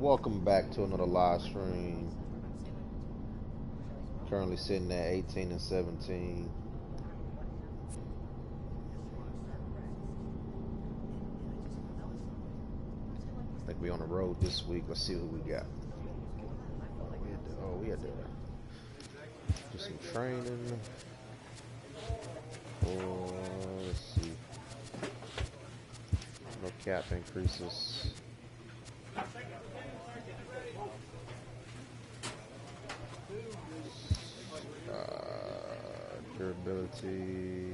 Welcome back to another live stream. Currently sitting at 18 and 17. I think we're on the road this week. Let's see who we got. We had to do some training. Let's see. No cap increases. Durability.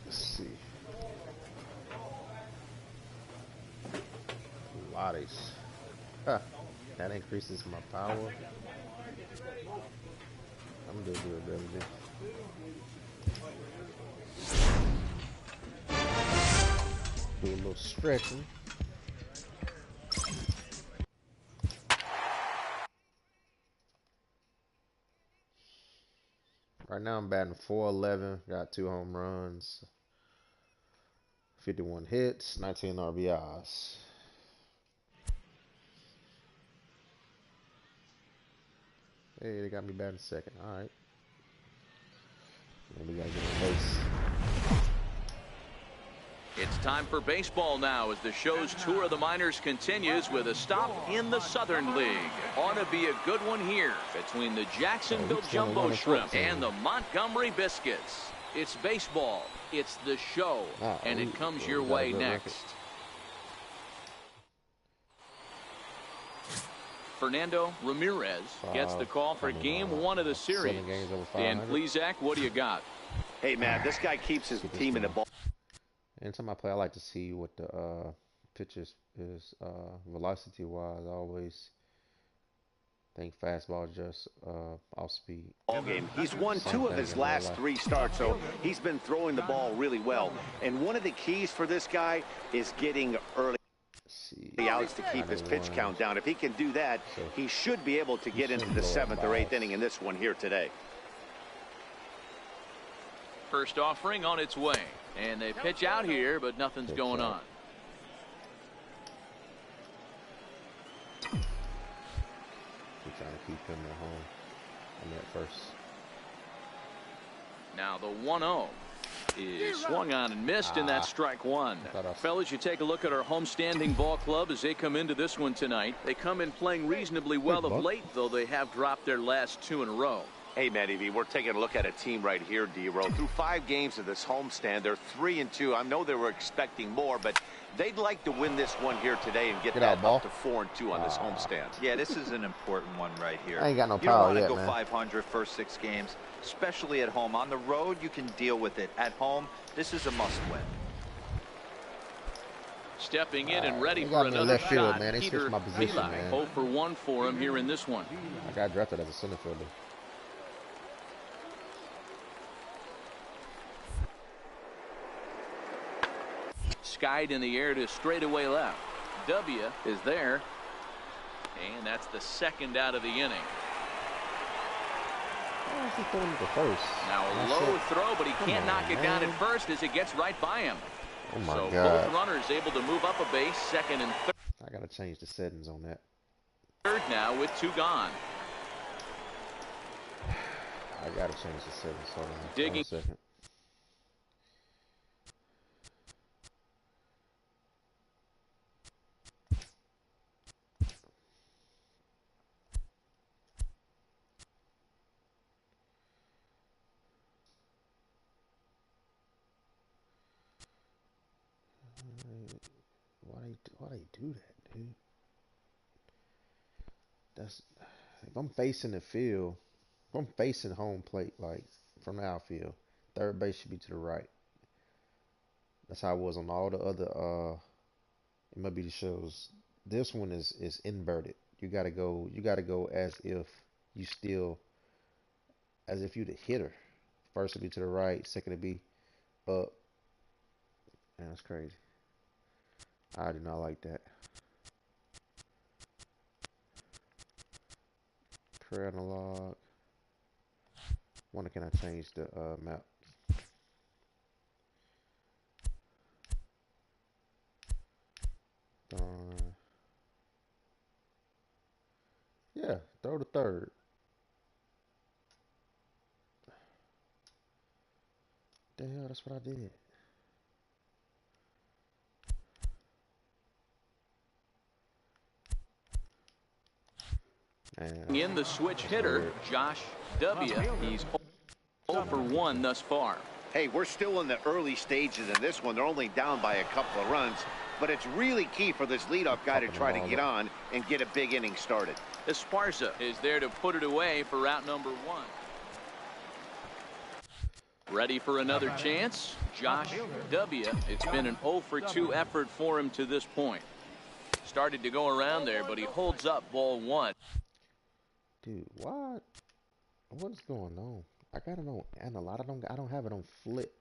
Let's see. Pilates. Huh. That increases my power. I'm good durability. Do a little stretching. Right now I'm batting .411, got 2 home runs, 51 hits, 19 RBIs. Hey, they got me batting second. All right. And we gotta get on base. It's time for baseball now as the show's tour of the minors continues with a stop in the Southern League. Ought to be a good one here between the Jacksonville Jumbo Shrimp and the Montgomery Biscuits. It's baseball. It's the show. And it comes your way next. Fernando Ramirez gets the call for game 1 of the series. Dan Plesac, what do you got? Hey, man, this guy keeps his team in the ball. Anytime I play, I like to see what the pitches is velocity-wise. I always think fastball is just off speed. All game. He's won 2 of his last 3 starts, so he's been throwing the ball really well. And one of the keys for this guy is getting early outs to keep his pitch count down. If he can do that, he should be able to get into the 7th or 8th inning in this one here today. First offering on its way. And they pitch out here, but nothing's going on. We're trying to keep him at home on that first. Now the 1-0 is swung on and missed in that strike 1. Fellas, you take a look at our homestanding ball club as they come into this one tonight. They come in playing reasonably well of late, though they have dropped their last 2 in a row. Hey, Matty V, we're taking a look at a team right here, D-Row. Through 5 games of this homestand, they're 3-2. I know they were expecting more, but they'd like to win this one here today and get that up to 4-2 on this homestand. Yeah, this is an important one right here. I ain't got no power yet, You don't want to go 500 first 6 games, especially at home. On the road, you can deal with it. At home, this is a must-win. Stepping in and ready for another shot. Man. They switched my position, man. 0 for 1 for him here in this one. I got drafted as a center fielder. Skied in the air to straightaway left. W is there. And that's the 2nd out of the inning. Why is he throwing to first? Now a low throw, but he can't knock it down at first as it gets right by him. Oh my God. Both runners able to move up a base, 2nd and 3rd. I got to change the settings on that. 3rd now with 2 gone. I got to change the settings. Hold on. Digging. A second. Why they do that, dude? That's if I'm facing the field, if I'm facing home plate, like from the outfield, 3rd base should be to the right. That's how it was on all the other MLB shows. This one is inverted. You gotta go as if you're the hitter. First to be to the right, second to be up. Man, that's crazy. I do not like that. Career analog. Wonder can I change the map? Throw to third. The hell, that's what I did. Man, In the switch hitter, Josh W. He's 0 for 1 thus far. Hey, we're still in the early stages of this one. They're only down by a couple of runs, but it's really key for this leadoff guy to try to get on and get a big inning started. Esparza is there to put it away for out number 1. Ready for another chance? Josh W. It's been an 0 for 2 effort for him to this point. Started to go around there, but he holds up ball 1. Dude, what? What's going on? I got it on analog. I don't have it on flip.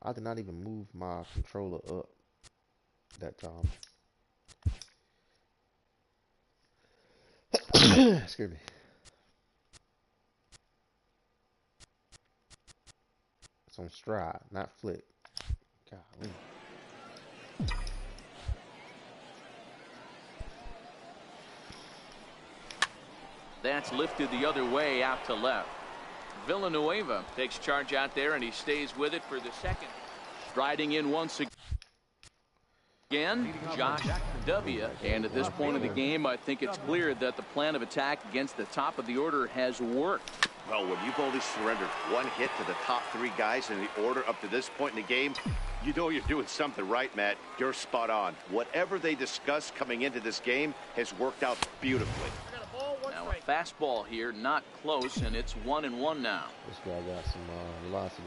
I did not even move my controller up that time. Excuse me. It's on stride, not flip. Golly. That's lifted the other way out to left. Villanueva takes charge out there, and he stays with it for the second. Striding in once again, Josh W. And at this point of the game, I think it's clear that the plan of attack against the top of the order has worked. Well, when you've only surrendered one hit to the top 3 guys in the order up to this point in the game, you know you're doing something right, Matt. You're spot on. Whatever they discussed coming into this game has worked out beautifully. Now a fastball here, not close, and it's 1-1 now. This guy got some velocity.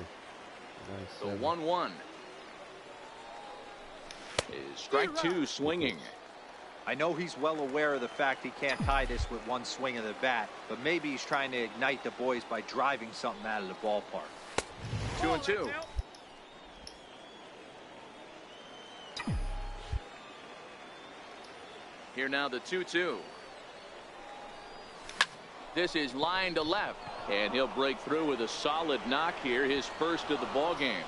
Nice. The 1-1 is strike 2 swinging. I know he's well aware of the fact he can't tie this with one swing of the bat, but maybe he's trying to ignite the boys by driving something out of the ballpark. 2-2. Here now the 2-2. This is line to left, and he'll break through with a solid knock here, his first of the ball game.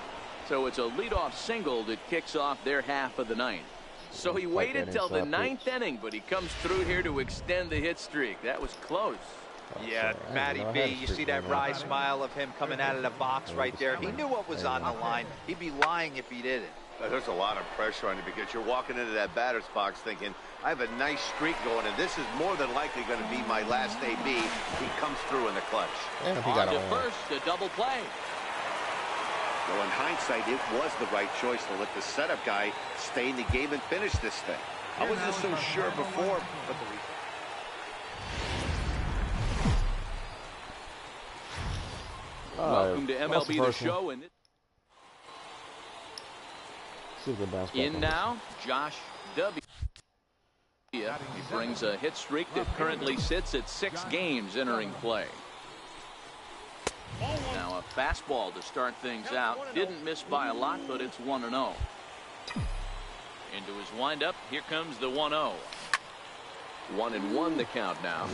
So it's a leadoff single that kicks off their half of the ninth. So he waited till the 9th inning, but he comes through here to extend the hit streak. That was close. Yeah, Matty B, you see that wry smile of him coming out of the box right there. He knew what was on the line. He'd be lying if he didn't. There's a lot of pressure on you because you're walking into that batter's box thinking, I have a nice streak going, and this is more than likely going to be my last AB. He comes through in the clutch. On to first, a double play. Well, in hindsight, it was the right choice to let the setup guy stay in the game and finish this thing. I wasn't so sure before, but Welcome to MLB The Show. And in now, Josh W. He brings a hit streak that currently sits at 6 games entering play. Now a fastball to start things out. Didn't miss by a lot, but it's 1-0. Into his windup, here comes the 1-0. 1-1 the count now.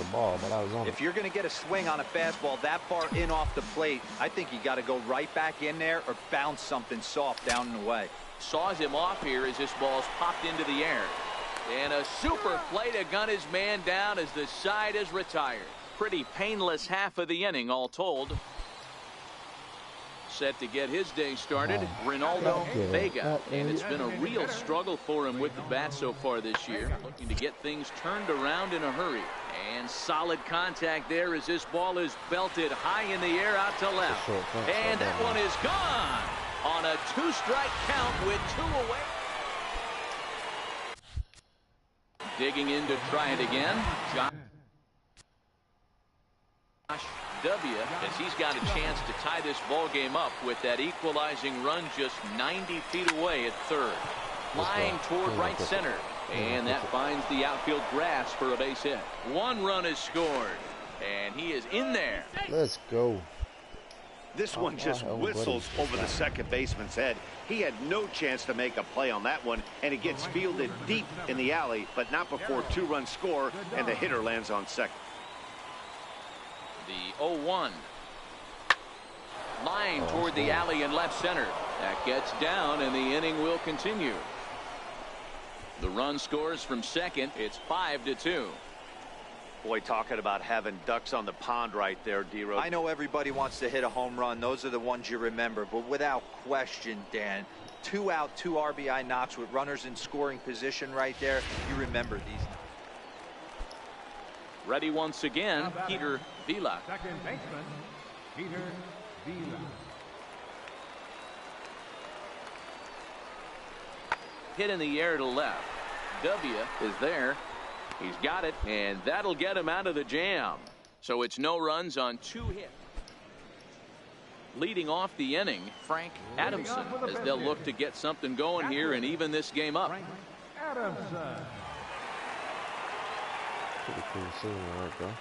If you're going to get a swing on a fastball that far in off the plate, I think you got to go right back in there or bounce something soft down and away. Saws him off here as this ball's popped into the air. And a super play to gun his man down as the side is retired. Pretty painless half of the inning all told. Set to get his day started, Ronaldo Vega. And it's been a real struggle for him with the bat so far this year. Looking to get things turned around in a hurry. And solid contact there as this ball is belted high in the air out to left. And that one is gone on a 2-strike count with 2 away. Digging in to try it again. Josh W. as he's got a chance to tie this ball game up with that equalizing run just 90 feet away at third. Line toward right center. And that finds the outfield grass for a base hit. 1 run is scored. And he is in there. Let's go. This one just whistles over the second baseman's head. He had no chance to make a play on that one, and it gets fielded deep in the alley, but not before 2-run score, and the hitter lands on second. The 0-1. Line toward the alley in left center. That gets down, and the inning will continue. The run scores from second. It's 5-2. Boy, talking about having ducks on the pond right there, D-Rose. I know everybody wants to hit a home run. Those are the ones you remember. But without question, Dan, 2 out, 2 RBI knocks with runners in scoring position right there. You remember these. Ready once again, Peter Vila. Second baseman, Peter Vila. Hit in the air to left. W is there. He's got it, and that'll get him out of the jam. So it's no runs on 2 hits. Leading off the inning, Frank Adamson, as they'll look to get something going here and even this game up. Frank Adamson. Pretty cool scene right there.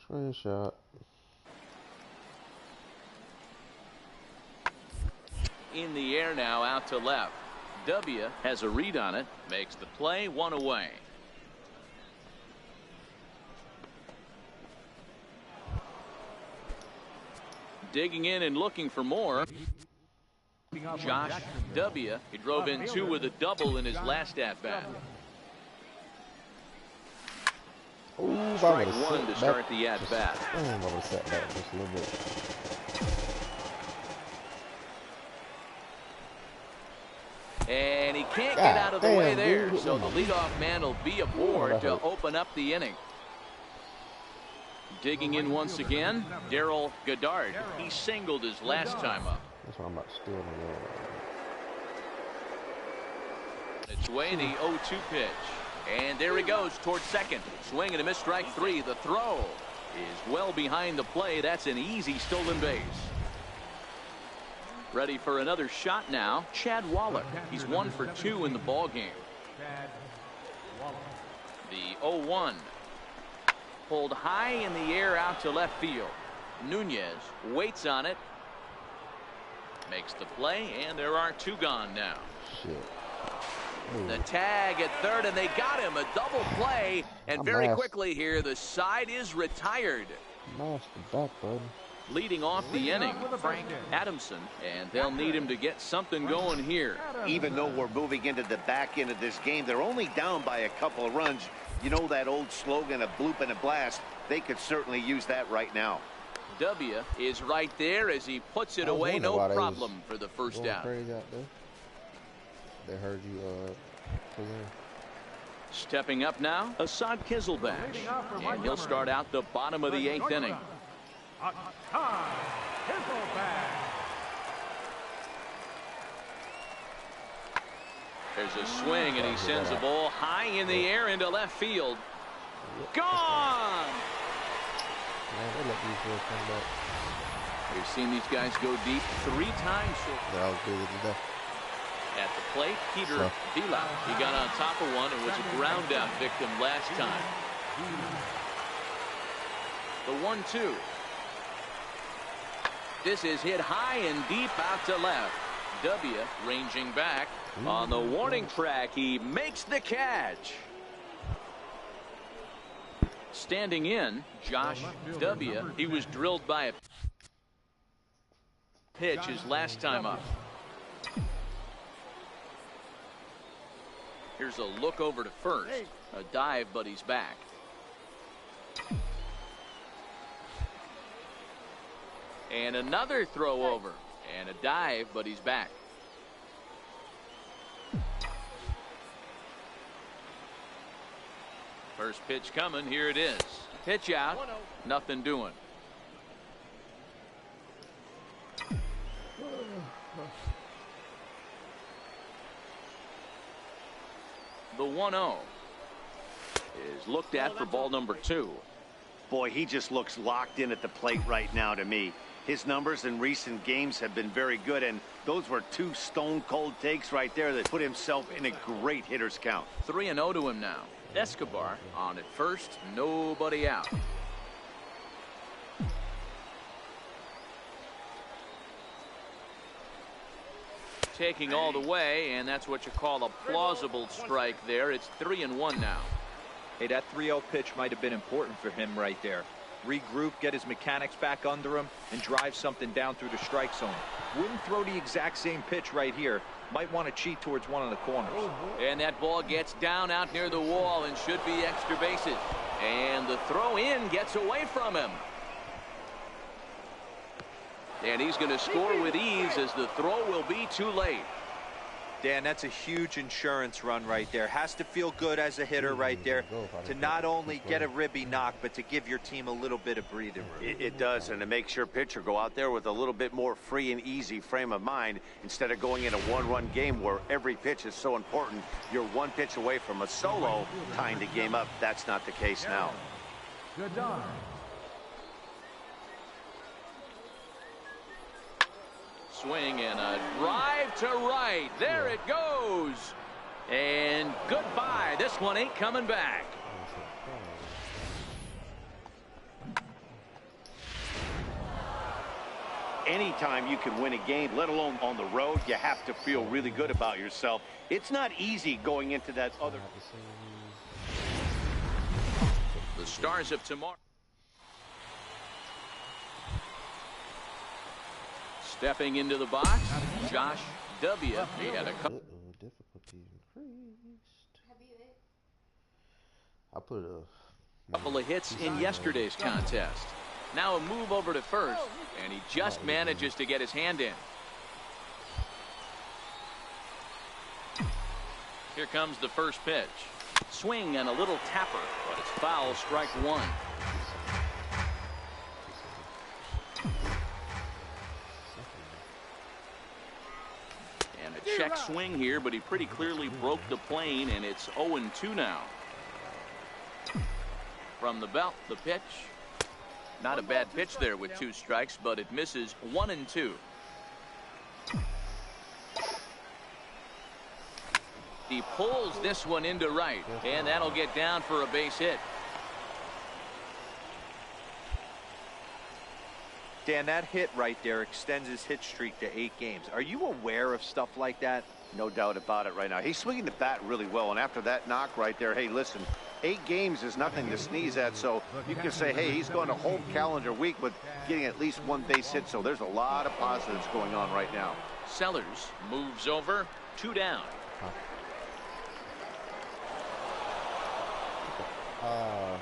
Screenshot. In the air now, out to left. W has a read on it, makes the play, 1 away. Digging in and looking for more. Josh W. He drove in 2 with a double in his last at-bat. Strike 1 to start the at-bat. I would have set back just a little bit. And he can't get out of the way there, so the leadoff man will be aboard to open up the inning. Digging in once again, Darryl Goddard. He singled his last time up. That's what I'm about to steal in the It's way the 0-2 pitch. And there he goes towards second. Swing and a miss, strike 3. The throw is well behind the play. That's an easy stolen base. Ready for another shot now, Chad Wallach. He's 1 for 2 in the ball game. The 0-1. Pulled high in the air out to left field. Nunez waits on it. Makes the play, and there are 2 gone now. Shit. The tag at third, and they got him. A double play, and very quickly here, the side is retired. Mash the back, bud. Leading off the inning, Frank Adamson, and they'll need him to get something going here. Even though we're moving into the back end of this game, they're only down by a couple of runs. You know that old slogan, a bloop and a blast. They could certainly use that right now. W is right there as he puts it away. No problem for the first out. Crazy out there. They heard you pull in. Stepping up now, Assad Kizilbash, and he'll start out the bottom of the 8th inning. There's a swing, and he sends a ball high in the air into left field. Gone! We've seen these guys go deep 3 times. At the plate, Peter Vila. He got on top of one and was a ground out victim last time. The 1-2. This is hit high and deep out to left. W ranging back. On the warning track, he makes the catch. Standing in, Josh W. He was drilled by a pitch his last time up. Here's a look over to first. A dive, but he's back. And another throw over. And a dive, but he's back. First pitch coming. Here it is. Pitch out. Nothing doing. The 1-0 is looked at for ball number 2. Boy, he just looks locked in at the plate right now to me. His numbers in recent games have been very good, and those were 2 stone-cold takes right there that put himself in a great hitter's count. 3-0 to him now. Escobar on at first, nobody out. Taking all the way, and that's what you call a plausible strike there. It's 3-1 now. Hey, that 3-0 pitch might have been important for him right there. regroup, get his mechanics back under him, and drive something down through the strike zone. Wouldn't throw the exact same pitch right here. Might want to cheat towards one of the corners. And that ball gets down out near the wall and should be extra bases. And the throw in gets away from him. And he's going to score with ease as the throw will be too late. Dan, that's a huge insurance run right there. Has to feel good as a hitter right there to not only get a ribby knock, but to give your team a little bit of breathing room. It does, and it makes your pitcher go out there with a little bit more free and easy frame of mind instead of going in a one-run game where every pitch is so important. You're one pitch away from a solo tying the game up. That's not the case now. Good done. Swing and a drive to right. There it goes. And goodbye. This one ain't coming back. Anytime you can win a game, let alone on the road, you have to feel really good about yourself. It's not easy going into that other. The Stars of tomorrow. Stepping into the box, Josh W. He had a couple. Difficulty increased. I put a Couple of hits in yesterday's contest. Now a move over to first, and he just manages to get his hand in. Here comes the first pitch. Swing and a little tapper, but it's foul, strike one. And a check swing here, but he pretty clearly broke the plane, and it's 0-2 now. From the belt, the pitch. Not a bad pitch there with 2 strikes, but it misses 1-2. He pulls this one into right, and that'll get down for a base hit. Dan, that hit right there extends his hit streak to 8 games. Are you aware of stuff like that? No doubt about it right now. He's swinging the bat really well, and after that knock right there, hey, listen, 8 games is nothing to sneeze at, so you can say, hey, he's going a whole calendar week with getting at least 1 base hit, so there's a lot of positives going on right now. Sellers moves over, 2 down. I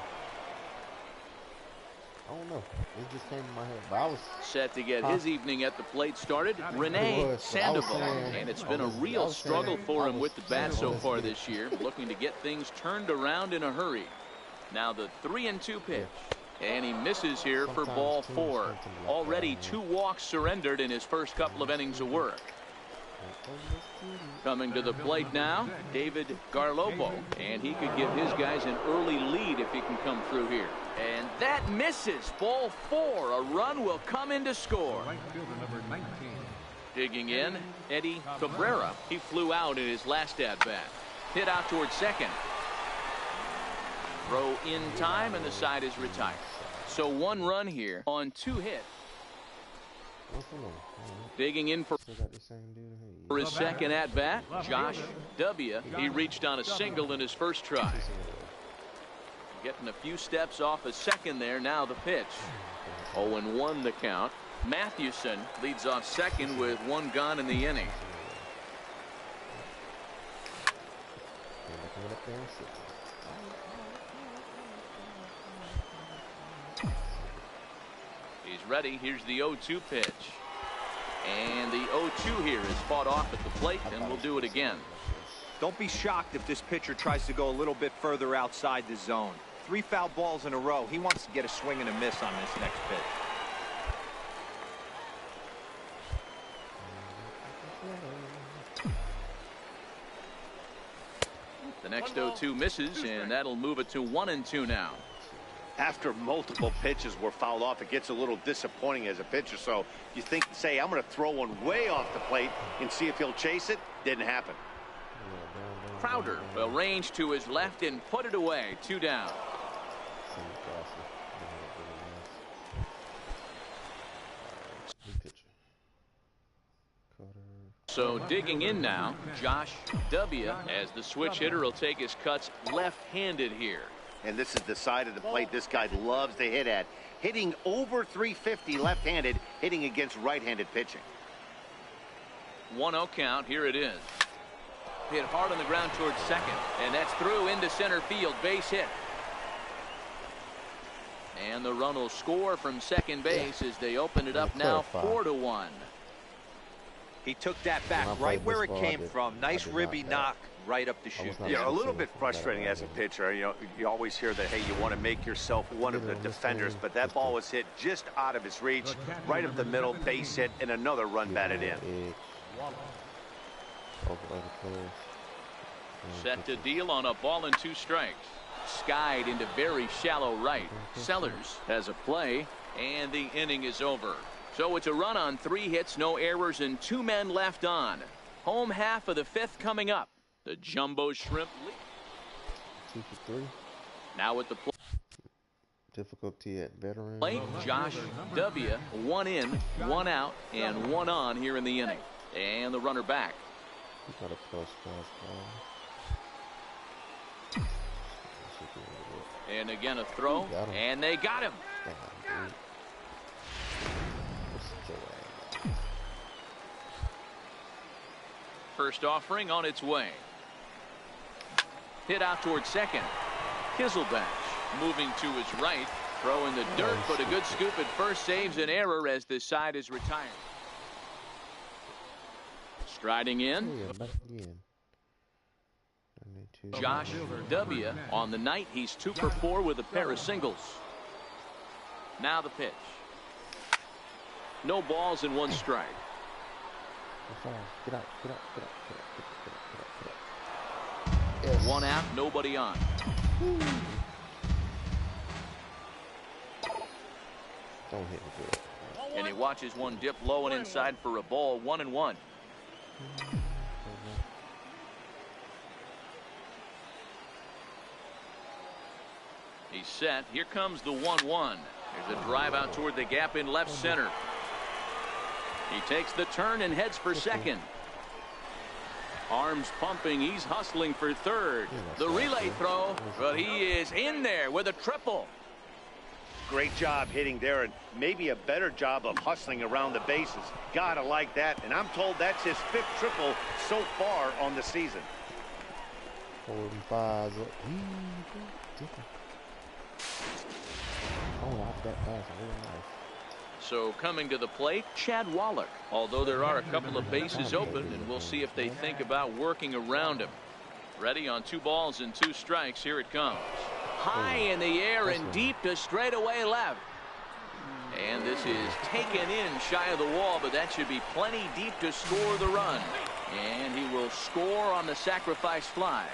don't know. It just came in my head. But I was Set to get his evening at the plate started, Renee Sandoval. And it's been a real struggle for him with the bat so far this year, looking to get things turned around in a hurry. Now the 3-2 pitch. And he misses here for ball 4. Already 2 walks surrendered in his first couple of innings of work. Coming to the plate now, David Garlobo, and he could give his guys an early lead if he can come through here. And that misses. Ball 4. A run will come in to score. Right fielder number 19. Digging in, Eddie Cabrera. He flew out in his last at-bat. Hit out towards second. Throw in time, and the side is retired. So 1 run here on 2 hits. Digging in for his second at-bat, Josh W. He reached on a single in his first try. Getting a few steps off a second there. Now the pitch. 0-1 the count. Mathewson leads off second with 1 gone in the inning. He's ready. Here's the 0-2 pitch. And the 0-2 here is fought off at the plate, and we'll do it again. Don't be shocked if this pitcher tries to go a little bit further outside the zone. 3 foul balls in a row. He wants to get a swing and a miss on this next pitch. The next 0-2 misses, and that'll move it to 1-2 now. After multiple pitches were fouled off, it gets a little disappointing as a pitcher. So you think, say, I'm going to throw one way off the plate and see if he'll chase it. Didn't happen. Crowder will range to his left and put it away. 2 down. So digging in now, Josh W. as the switch hitter will take his cuts left-handed here. And this is the side of the plate this guy loves to hit at. Hitting over 350 left-handed, hitting against right-handed pitching. 1-0 count. Here it is. Hit hard on the ground towards second. And that's through into center field. Base hit. And the run will score from second base as they open it up now 4-1. He took that back right where it came from. Nice ribby knock right up the chute. Yeah, a little bit frustrating as a pitcher. You know, you always hear that, hey, you want to make yourself one of the defenders, but that ball was hit just out of his reach, right up the middle, base hit, and another run batted in. Set to deal on a ball and 2 strikes. Skied into very shallow right. Sellers has a play, and the inning is over. So it's a run on 3 hits, no errors, and 2 men left on. Home half of the 5th coming up. The Jumbo Shrimp lead. 2 for 3. Now at the plate. Difficulty at veteran. Josh W. 1 in, 1 out, and 1 on here in the inning. And the runner back. He got a plus fastball. And again a throw, and they got him. First offering on its way. Hit out towards second. Kisselbash moving to his right. Throw in the dirt, but a good scoop at first saves an error as this side is retired. Striding in. Josh W. On the night, he's 2 for 4 with a pair of singles. Now the pitch. No balls and 1 strike. Get out. Yes. 1 out, nobody on. Don't hit me good. And he watches one dip low and inside for a ball. 1-1. He's set. Here comes the 1-1. There's a drive out toward the gap in left center. He takes the turn and heads for second. Arms pumping. He's hustling for third. The relay throw, but he is in there with a triple. Great job hitting there, and maybe a better job of hustling around the bases. Gotta like that, and I'm told that's his 5th triple so far on the season. 4 and 5. So coming to the plate, Chad Wallach. Although there are a couple of bases open, and we'll see if they think about working around him. Ready on 2 balls and 2 strikes. Here it comes. High in the air and deep to straightaway left. And this is taken in shy of the wall, but that should be plenty deep to score the run. And he will score on the sacrifice fly.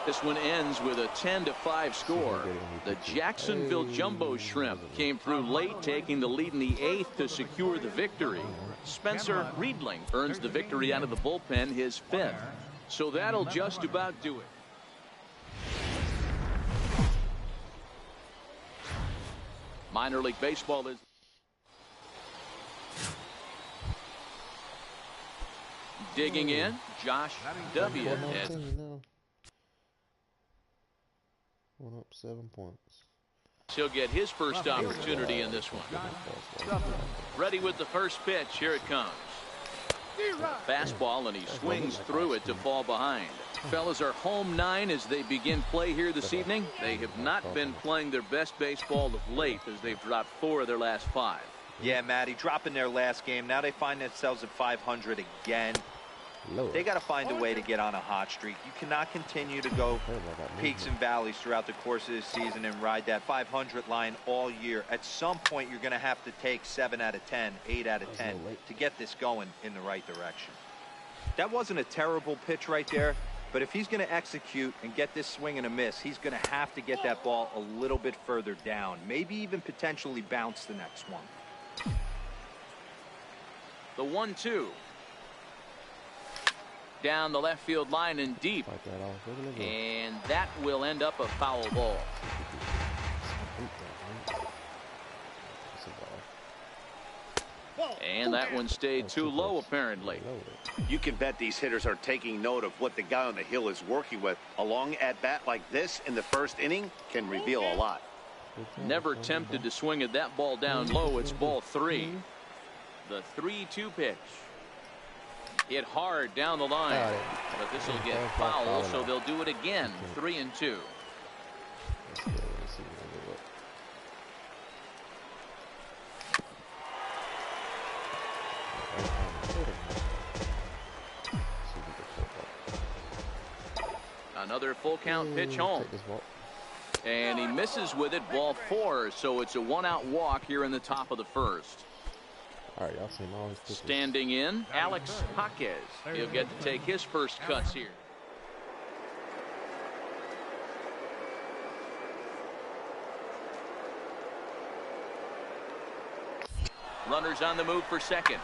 This one ends with a 10-5 score. The Jacksonville Jumbo Shrimp came through late, taking the lead in the 8th to secure the victory. Spencer Riedling earns the victory out of the bullpen, his 5th. So that'll just about do it. Minor League Baseball is digging in. Josh W. One up 7 points. He'll get his first opportunity in this one. Ready with the first pitch. Here it comes. Fastball, and he swings through it to fall behind. Fellas are home 9 as they begin play here this evening. They have not been playing their best baseball of late as they've dropped 4 of their last 5. Yeah, Matty, dropping their last game. Now they find themselves at 500 again. They got to find a way to get on a hot streak. You cannot continue to go peaks and valleys throughout the course of this season and ride that 500 line all year. At some point, you're going to have to take 7 out of 10, 8 out of 10 to get this going in the right direction. That wasn't a terrible pitch right there, but if he's going to execute and get this swing and a miss, he's going to have to get that ball a little bit further down, maybe even potentially bounce the next one. The 1-2. Down the left field line and deep. And that will end up a foul ball. And that one stayed too low, apparently. You can bet these hitters are taking note of what the guy on the hill is working with. A long at-bat like this in the first inning can reveal a lot. Never tempted to swing at that ball down low. It's ball 3. The 3-2 pitch. Hit hard down the line. But this will get foul, so they'll do it again. 3-2. Another full count pitch home. And he misses with it, ball 4. So it's a 1-out walk here in the top of the first. All right, y'all seen all his pitches. Standing in, Alex Jaquez. He'll get to take his first cuts here. Runners on the move for second.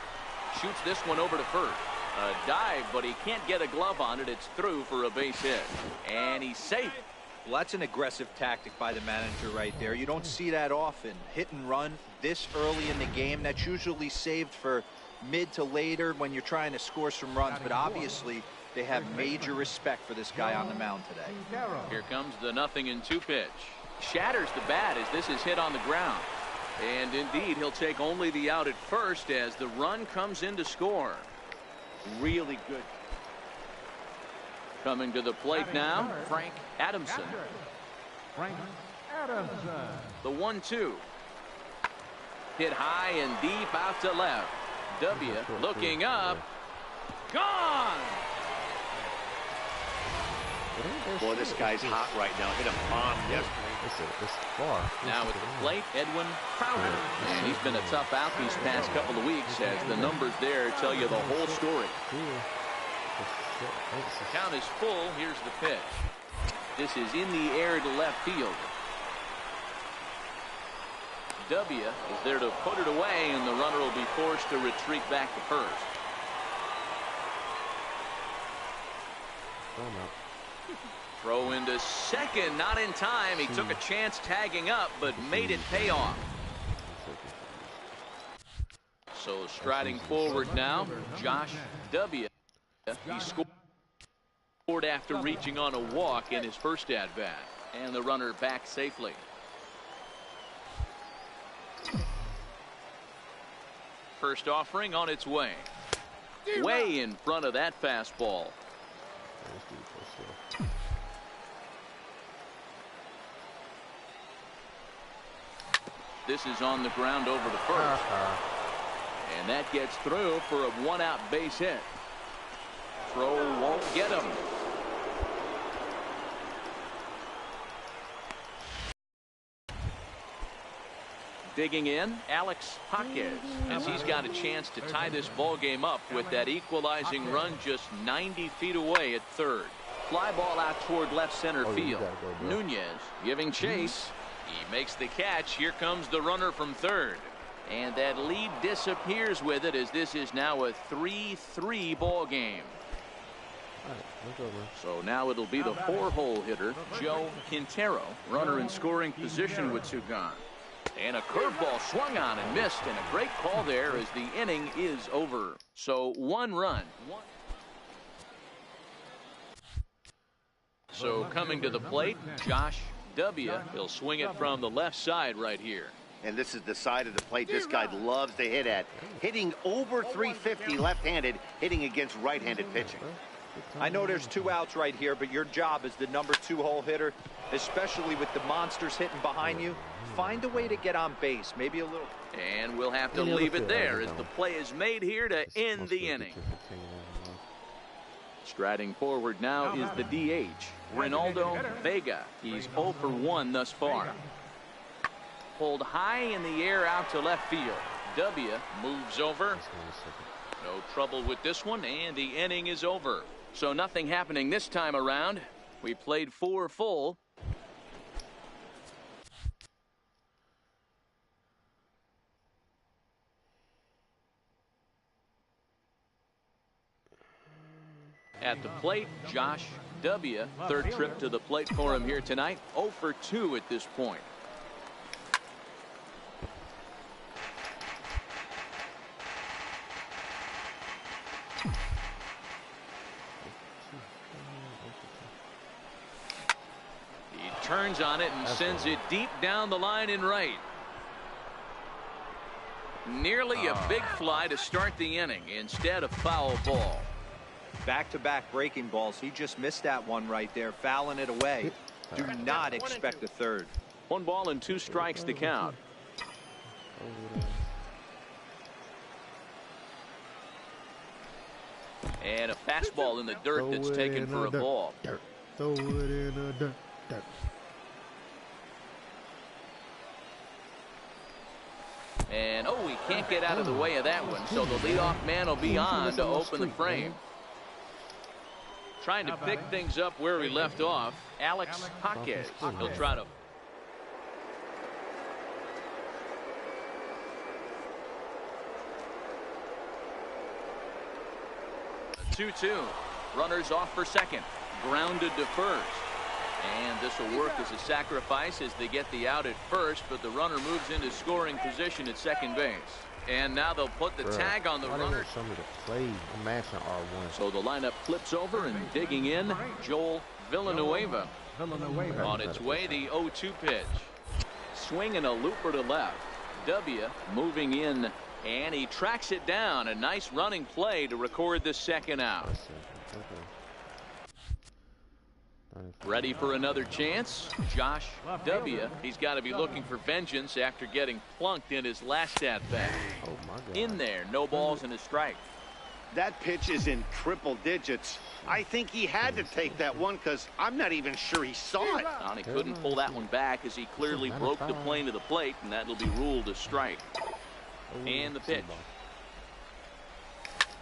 Shoots this one over to first. A dive, but he can't get a glove on it. It's through for a base hit. And he's safe. Well, that's an aggressive tactic by the manager right there. You don't see that often. Hit and run this early in the game. That's usually saved for mid to later when you're trying to score some runs. But obviously, they have major respect for this guy on the mound today. Here comes the 0-2 pitch. Shatters the bat as this is hit on the ground. And indeed, he'll take only the out at first as the run comes in to score. Really good. Coming to the plate now, Frank Adamson. The 1-2. Hit high and deep out to left. W looking up. Gone! Boy, this guy's hot right now. Hit a bomb yesterday. Now at the plate, Edwin Crowder. And he's been a tough out these past couple of weeks as the numbers there tell you the whole story. Count is full. Here's the pitch. This is in the air to left field. W is there to put it away, and the runner will be forced to retreat back to first. Throw into second, not in time. He took a chance tagging up, but made it pay off. So striding forward now, Josh W. He scored after reaching on a walk in his first at-bat. And the runner back safely. First offering on its way. Way in front of that fastball. This is on the ground over to first. And that gets through for a 1-out base hit. Throw won't get him. Digging in, Alex Jaquez, as he's got a chance to tie this ball game up with that equalizing run just 90 feet away at third. Fly ball out toward left center field. Nunez giving chase. He makes the catch. Here comes the runner from third. And that lead disappears with it as this is now a 3-3 ball game. So now it'll be the 4-hole hitter, Joe Quintero, runner in scoring position with two gone. And a curveball swung on and missed, and a great call there as the inning is over. So 1 run. So coming to the plate, Josh W. He'll swing it from the left side right here. And this is the side of the plate this guy loves to hit at. Hitting over 350 left-handed, hitting against right-handed pitching. I know there's 2 outs right here, but your job as the number 2-hole hitter, especially with the monsters hitting behind you, find a way to get on base. Maybe a little. And we'll have to leave it there as the play is made here to end the inning. Striding forward now is the DH, Ronaldo Vega. He's 0 for 1 thus far. Pulled high in the air out to left field. W moves over. No trouble with this one, and the inning is over. So nothing happening this time around. We played 4 full. At the plate, Josh W. Third trip to the plate for him here tonight. 0 for 2 at this point. turns on it and sends it deep down the line in right. Nearly a big fly to start the inning instead of foul ball. Back-to-back breaking balls. He just missed that one right there, fouling it away. Do not expect a third. 1 ball and 2 strikes to count. And a fastball in the dirt that's taken for a ball. Throw it in the dirt. And he can't get out of the way of that one, so the leadoff man will be on to open the frame. Trying to pick things up where we left off, Alex Jaquez. He'll try to. A 2-2. Runners off for second. Grounded to first. And this will work as a sacrifice as they get the out at first, but the runner moves into scoring position at second base. And now they'll put the tag on the runner. So the lineup flips over and digging in, Joel Villanueva. On its way, the 0-2 pitch. Swinging a looper to left. W moving in, and he tracks it down. A nice running play to record the second out. Ready for another chance? Josh W. He's got to be looking for vengeance after getting plunked in his last at-bat. In there, no balls and a strike. That pitch is in triple digits. I think he had to take that one because I'm not even sure he saw it. And he couldn't pull that one back as he clearly broke the plane of the plate, and that'll be ruled a strike. And the pitch.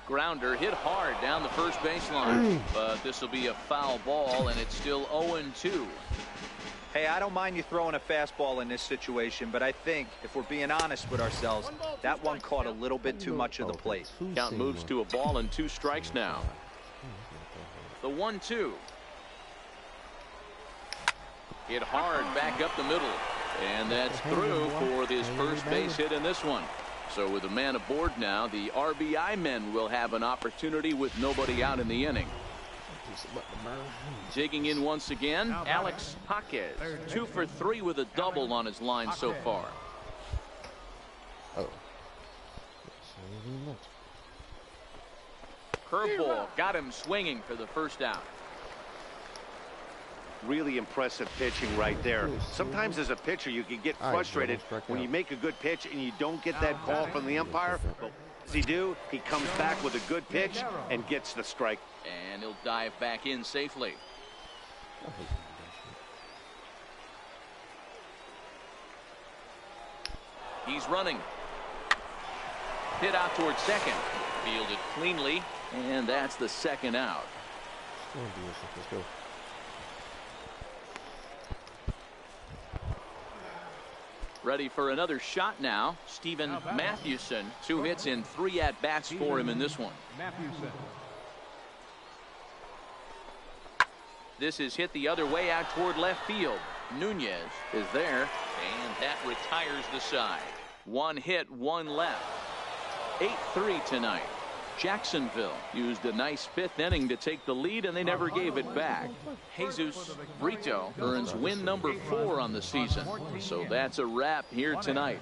Grounder hit hard down the first baseline, but this will be a foul ball, and it's still 0-2. Hey, I don't mind you throwing a fastball in this situation, but I think if we're being honest with ourselves, that one caught a little bit too much of the plate. Count moves to a ball and 2 strikes now. The 1-2. Hit hard back up the middle, and that's through for his first base hit in this one. So with a man aboard now, the RBI men will have an opportunity with nobody out in the inning. Digging in once again, Alex Jaquez. 2 for 3 with a double on his line so far. Curveball got him swinging for the first out. Really impressive pitching right there. Sometimes as a pitcher you can get frustrated when you make a good pitch and you don't get that call from the umpire. But what does he do? He comes back with a good pitch and gets the strike. And he'll dive back in safely. He's running. Hit out towards second. Fielded cleanly, and that's the second out. Let's go. Ready for another shot now. Steven Mathewson. 2 hits in 3 at-bats for him in this one. This is hit the other way out toward left field. Nunez is there, and that retires the side. 1 hit, 1 left. 8-3 tonight. Jacksonville used a nice 5th inning to take the lead, and they never gave it back. Jesus Brito earns win number 4 on the season. So that's a wrap here tonight.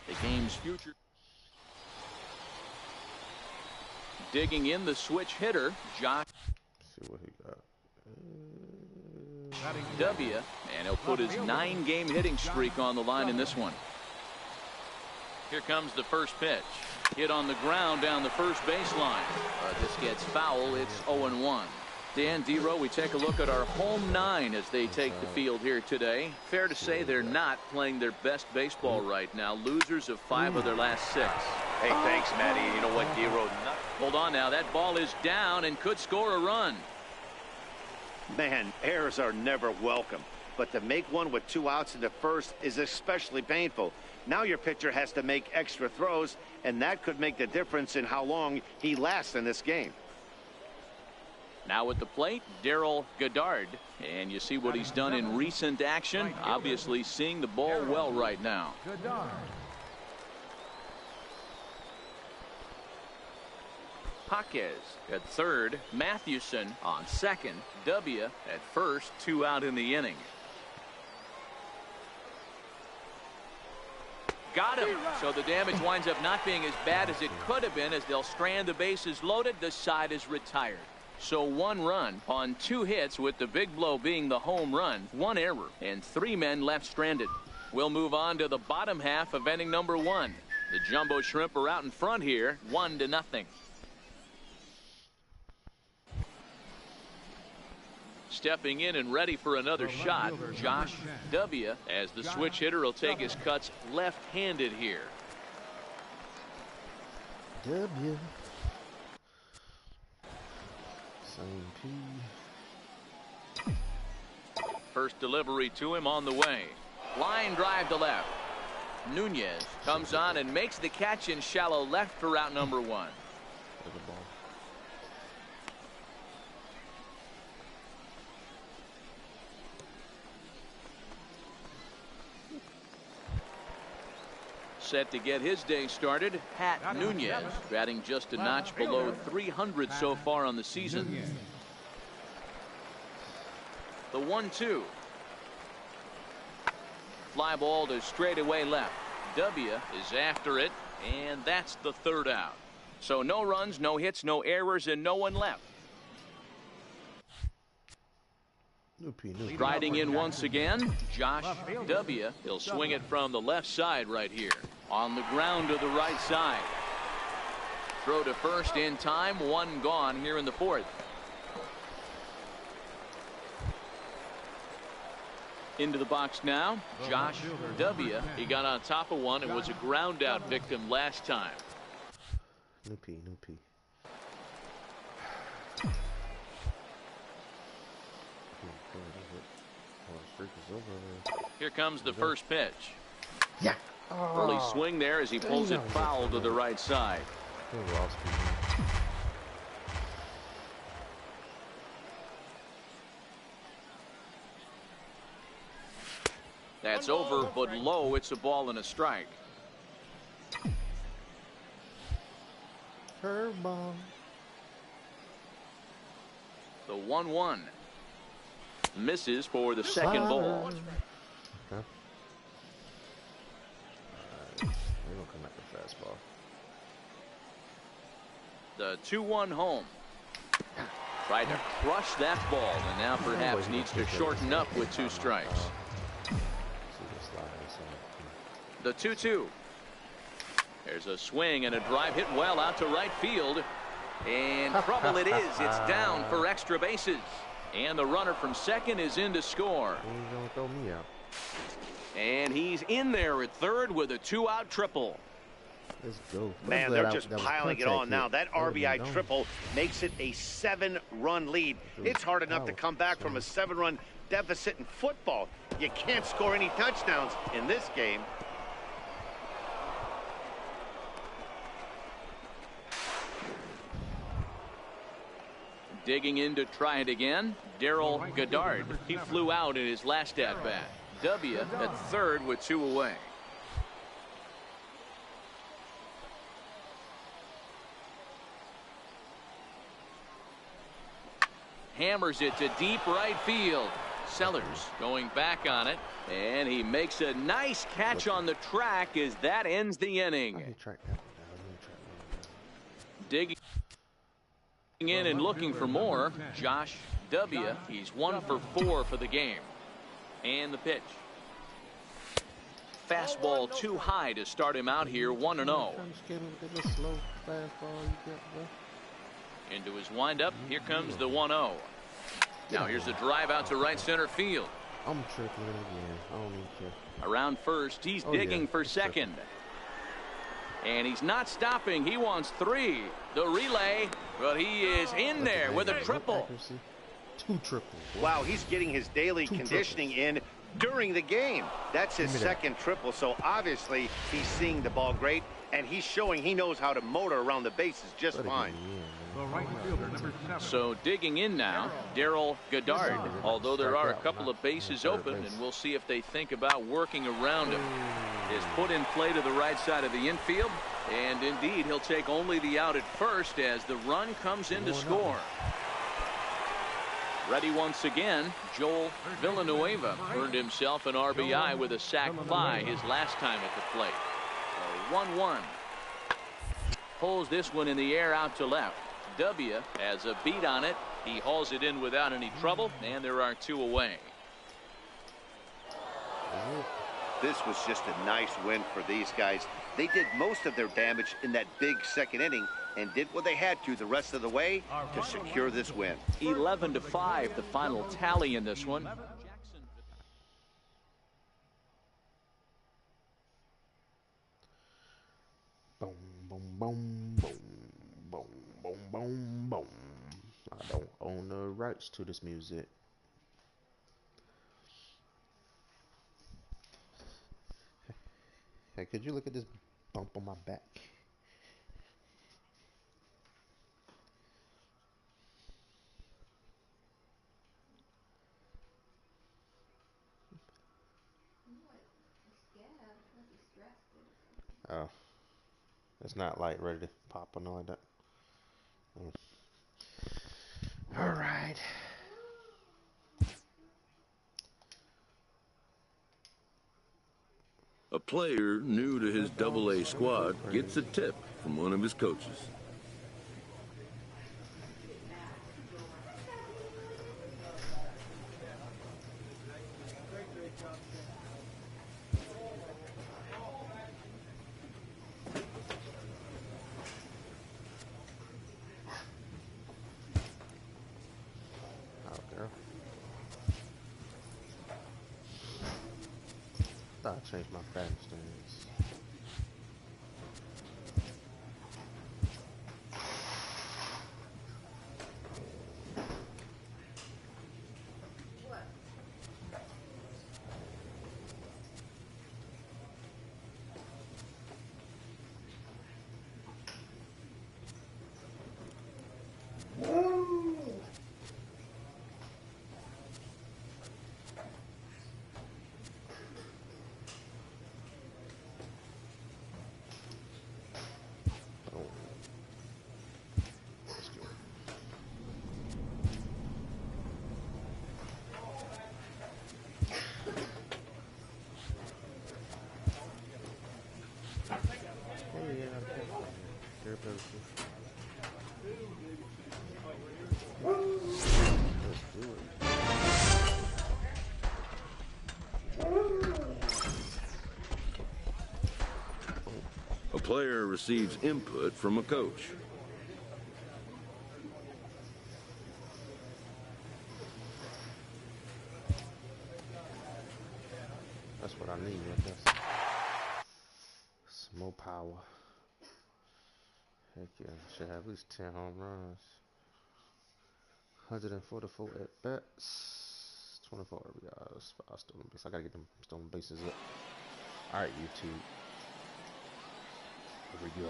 The game's future. Digging in the switch hitter, Josh See what he got. W, and he'll put his 9-game hitting streak on the line in this one. Here comes the first pitch. Hit on the ground down the first baseline. This gets foul. It's 0-1. Dan Dero, we take a look at our home 9 as they take the field here today. Fair to say they're not playing their best baseball right now. Losers of 5 of their last 6. Hey, thanks, Matty. You know what, Dero? Hold on now. That ball is down and could score a run. Man, errors are never welcome. But to make one with 2 outs in the first is especially painful. Now your pitcher has to make extra throws, and that could make the difference in how long he lasts in this game. Now at the plate, Darryl Goddard. And you see what he's done in recent action. Obviously seeing the ball well right now. Paquez at third. Mathewson on second. W at first. 2 out in the inning. Got him. So the damage winds up not being as bad as it could have been, as they'll strand the bases loaded. The side is retired. So 1 run on 2 hits, with the big blow being the home run, 1 error, and 3 men left stranded. We'll move on to the bottom half of inning number 1. The Jumbo Shrimp are out in front here, 1-0. Stepping in and ready for another shot, Josh W. as the switch hitter will take his cuts left-handed here. W. Same P. First delivery to him on the way. Line drive to left. Nunez comes on and makes the catch in shallow left for out number 1. Set to get his day started, Pat Nunez, batting just a notch below 300 so far on the season. The 1-2. Fly ball to straightaway left. W is after it, and that's the 3rd out. So no runs, no hits, no errors, and no one left. Riding in once again, Josh W. He'll swing it from the left side right here. On the ground to the right side. Throw to first in time. 1 gone here in the 4th. Into the box now, Josh W. He got on top of one and was a ground out victim last time. New P. Here comes the first pitch. Yeah. Early swing there as he pulls it foul to the right side. That's over, but low. It's a ball and a strike. Curveball. The 1-1 misses for the second ball. Okay. We're gonna come back to fastball. The 2-1 home. Tried to crush that ball, and now perhaps needs to shorten up with 2 strikes. The 2-2. There's a swing and a drive hit well out to right field. And trouble it is. It's down for extra bases. And the runner from second is in to score. He's gonna throw me out. And he's in there at third with a 2-out triple. Let's go. Man, they're just piling it on now. That RBI triple makes it a 7-run lead. It's hard enough to come back from a 7-run deficit in football. You can't score any touchdowns in this game. Digging in to try it again, Darrell Goddard. He flew out in his last at-bat. W at third with 2 away. Hammers it to deep right field. Sellers going back on it, and he makes a nice catch on the track as that ends the inning. Digging in and looking for more, Josh W. He's 1 for 4 for the game. And the pitch. Fastball too high to start him out here, 1-0. Into his windup, here comes the 1-0. Now here's a drive out to right center field. I'm tripping again. I don't even care. Around first, he's digging for second. And he's not stopping. He wants 3. The relay, but he is in there with a triple. 2 triples. Wow, he's getting his daily conditioning in during the game. That's his second triple, so obviously he's seeing the ball great, and he's showing he knows how to motor around the bases just fine. So digging in now, Darrell Goddard. Although there are a couple of bases open, and we'll see if they think about working around him. Is put in play to the right side of the infield, And indeed, he'll take only the out at first as the run comes in to score. Ready once again, Joel Villanueva earned himself an RBI with a sac fly his last time at the plate. So 1-1. Pulls this one in the air out to left. W has a beat on it. He hauls it in without any trouble, and there are 2 away. This was just a nice win for these guys. They did most of their damage in that big second inning and did what they had to the rest of the way to secure this win. 11-5, the final tally in this one. Boom, boom, boom, boom, boom, boom, boom, boom. I don't own the rights to this music. Hey, could you look at this bump on my back? Oh, it's not like ready to pop or nothing like that. All right. A player new to his AA squad gets a tip from one of his coaches. I changed my batting stance. A player receives input from a coach. That's what I need, I guess. Some more power. Heck yeah, should have at least 10 home runs. 144 at bats. 24 RBIs. 5 stolen bases. I gotta get them stolen bases up. Alright, YouTube. Here we go.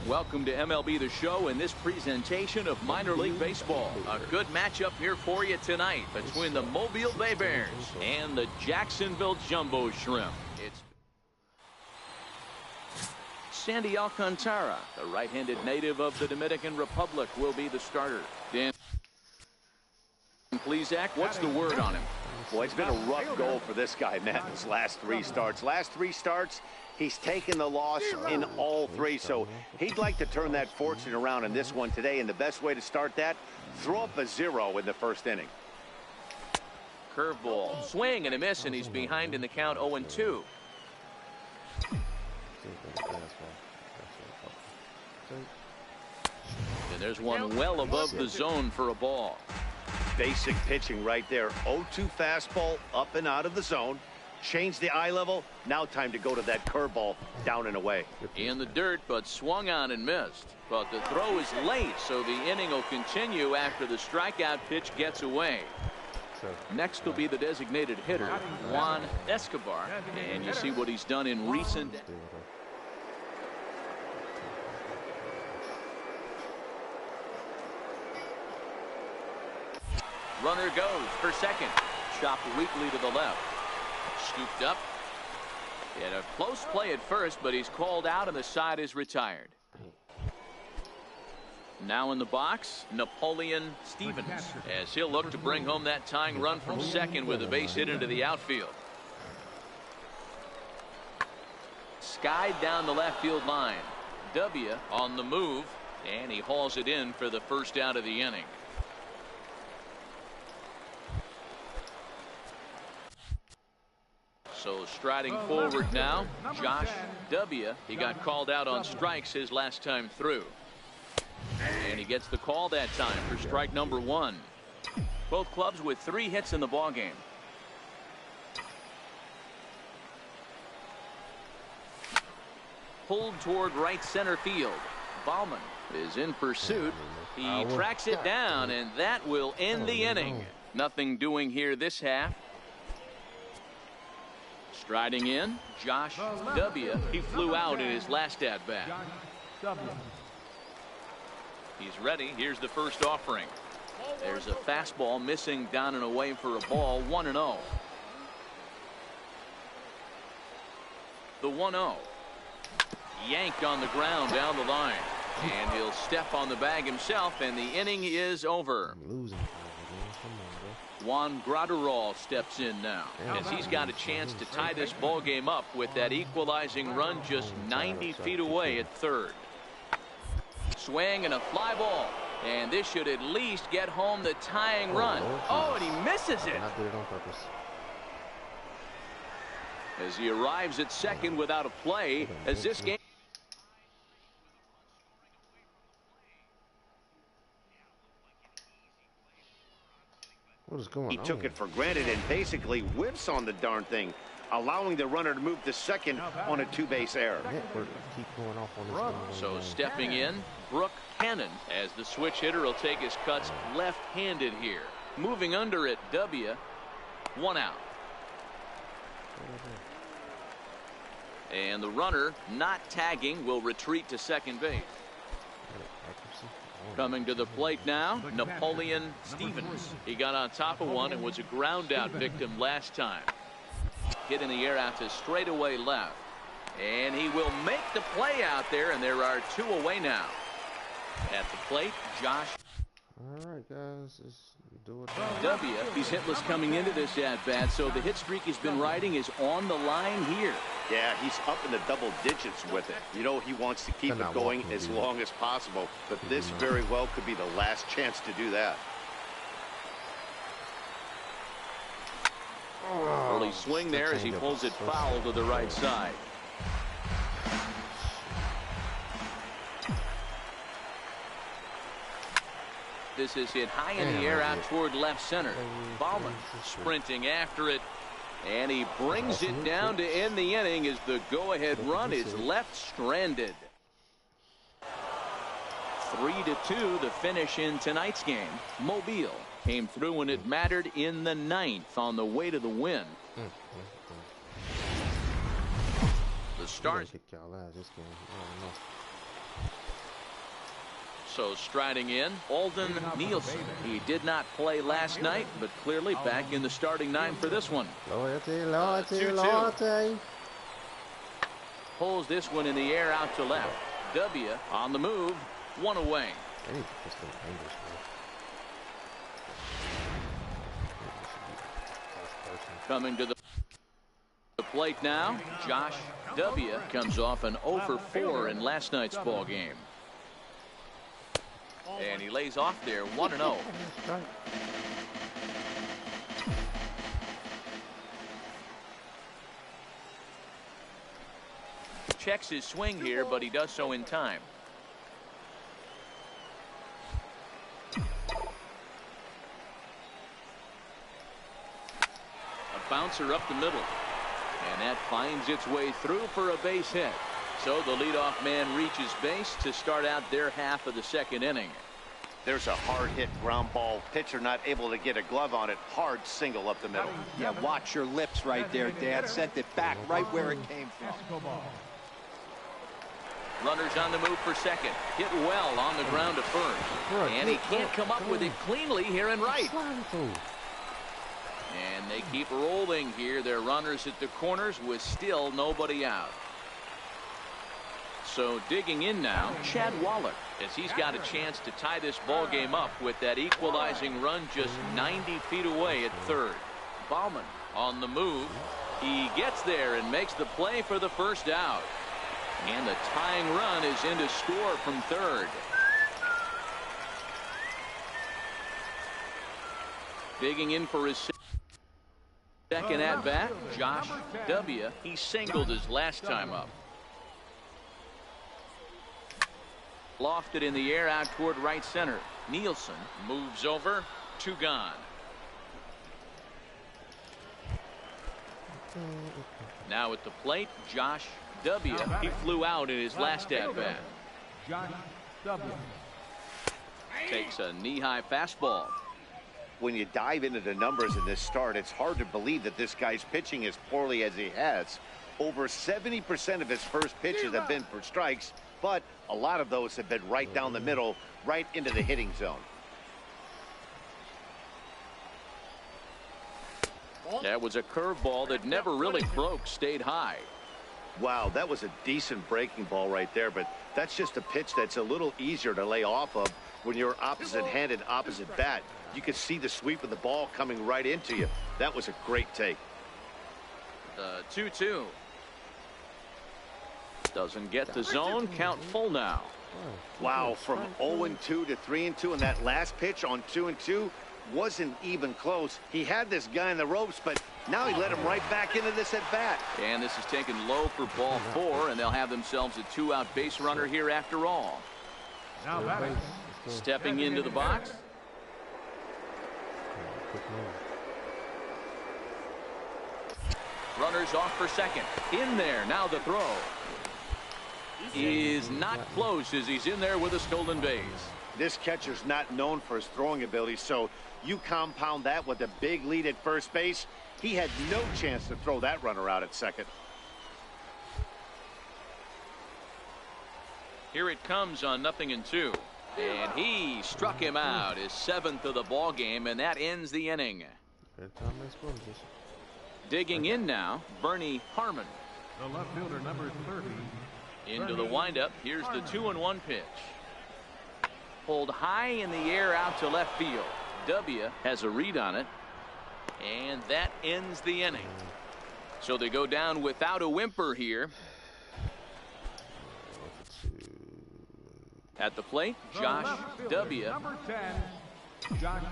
Welcome to MLB The Show and this presentation of minor league baseball. A good matchup here for you tonight between the Mobile Bay Bears and the Jacksonville Jumbo Shrimp. It's Sandy Alcantara, the right-handed native of the Dominican Republic, will be the starter. Dan Plesac, what's the word on him? Boy, it's been a rough goal for this guy, man, his last 3 starts. Last 3 starts, he's taken the loss in all 3, so he'd like to turn that fortune around in this one today, and the best way to start that, throw up a 0 in the first inning. Curveball, swing and a miss, and he's behind in the count 0-2. And there's one well above the zone for a ball. Basic pitching right there. 0-2 fastball up and out of the zone. Change the eye level. Now time to go to that curveball down and away. In the dirt, but swung on and missed. But the throw is late, so the inning will continue after the strikeout pitch gets away. Next will be the designated hitter, Juan Escobar. And you see what he's done in recent. Runner goes for second. chopped weakly to the left. Scooped up. And a close play at first, but he's called out and the side is retired. Now in the box, Napoleon Stevens, as he'll look to bring home that tying run from second with a base hit into the outfield. Skied down the left field line. W on the move, and he hauls it in for the first out of the inning. So striding forward now, Josh W. He got called out on strikes his last time through. And he gets the call that time for strike number 1. Both clubs with 3 hits in the ballgame. Pulled toward right center field. Bauman is in pursuit. He tracks it down, and that will end the inning. Nothing doing here this half. Striding in, Josh W. He flew out in his last at bat. He's ready. Here's the first offering. There's a fastball missing down and away for a ball. 1-0. The 1-0. Yanked on the ground down the line. And he'll step on the bag himself, and the inning is over. Juan Graterol steps in now, as he's got a chance to tie this ball game up with that equalizing run just 90 feet away at third. Swing and a fly ball, and this should at least get home the tying run. Oh, and he misses it. I did it on purpose. As he arrives at second without a play, as this game. What is going on? He took it for granted and basically whiffs on the darn thing, allowing the runner to move to second on a 2-base error. Keep going off on this. So stepping in, Brooke Cannon, as the switch hitter will take his cuts left-handed here. Moving under it, W. 1 out. And the runner not tagging will retreat to second base. Coming to the plate now, Napoleon Stevens. He got on top of one and was a ground out victim last time. Hit in the air out to straightaway left. And he will make the play out there, and there are 2 away now. At the plate, Josh. All right, guys. Let's do it. W. He's hitless coming into this at bat, so the hit streak he's been riding is on the line here. Yeah, he's up in the double digits with it. You know, he wants to keep it going as long as possible, but this very well could be the last chance to do that. Early swing there as he pulls it foul to the right side. This is hit high in the air out toward left center. Bauman sprinting after it, and he brings it down to end the inning as the go-ahead run is left stranded. 3-2 the finish in tonight's game. Mobile came through when it mattered in the 9th on the way to the win. The start. So striding in, Alden Nielsen. He did not play last night, but clearly back in the starting 9 for this one. Loyalty. 2-2. Pulls this one in the air out to left. W on the move, 1 away. Coming to the plate now, Josh W. comes off an 0 for 4 in last night's ball game. And he lays off there, 1-0. Checks his swing here, but he does so in time. A bouncer up the middle. And that finds its way through for a base hit. So the leadoff man reaches base to start out their half of the second inning. There's a hard hit ground ball. Pitcher not able to get a glove on it. Hard single up the middle. Yeah, watch your lips right there, Dad. Sent it back right where it came from. Runners on the move for second. Hit well on the ground to first. And he can't come up with it cleanly here in right. And they keep rolling here. Their runners at the corners with still nobody out. So digging in now, Chad Wallach, as he's got a chance to tie this ball game up with that equalizing run just 90 feet away at third. Bauman on the move. He gets there and makes the play for the first out. And the tying run is in to score from third. Digging in for his second at bat, Josh W. He singled his last time up. Lofted in the air out toward right center. Nielsen moves over. 2 gone. Now at the plate, Josh W. He flew out in his last at bat. Josh W. Takes a knee-high fastball. When you dive into the numbers in this start, it's hard to believe that this guy's pitching as poorly as he has. Over 70% of his first pitches have been for strikes, but a lot of those have been right down the middle, right into the hitting zone. That was a curveball that never really broke, stayed high. Wow, that was a decent breaking ball right there, but that's just a pitch that's a little easier to lay off of when you're opposite-handed, opposite bat. You could see the sweep of the ball coming right into you. That was a great take. The 2-2. Doesn't get the zone. Count full now. Wow, from 0-2 to 3-2, and that last pitch on 2-2 wasn't even close. He had this guy in the ropes, but now he let him right back into this at bat. And this is taken low for ball 4, and they'll have themselves a 2-out base runner here after all. Now batting. Stepping into the box. Runners off for second. In there. Now the throw is not close as he's in there with a stolen base. This catcher's not known for his throwing ability, so you compound that with a big lead at first base. He had no chance to throw that runner out at second. Here it comes on 0-2. And he struck him out, his 7th of the ball game, and that ends the inning. Digging in now, Bernie Harmon. The left fielder, number 30. Into the windup. Here's the 2-1 pitch. Pulled high in the air out to left field. W has a read on it. And that ends the inning. So they go down without a whimper here. At the plate, Josh W. Number 10, Josh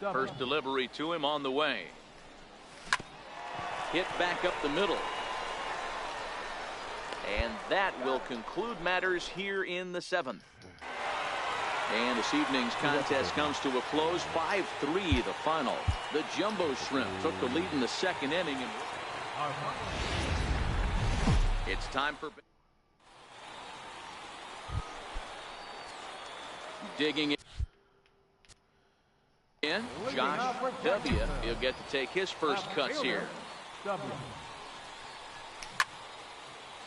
W. First delivery to him on the way. Hit back up the middle. And that will conclude matters here in the 7th. And this evening's contest comes to a close. 5-3 the final. The Jumbo Shrimp took the lead in the 2nd inning. And it's time for digging in. Josh W. He'll get to take his first cuts here.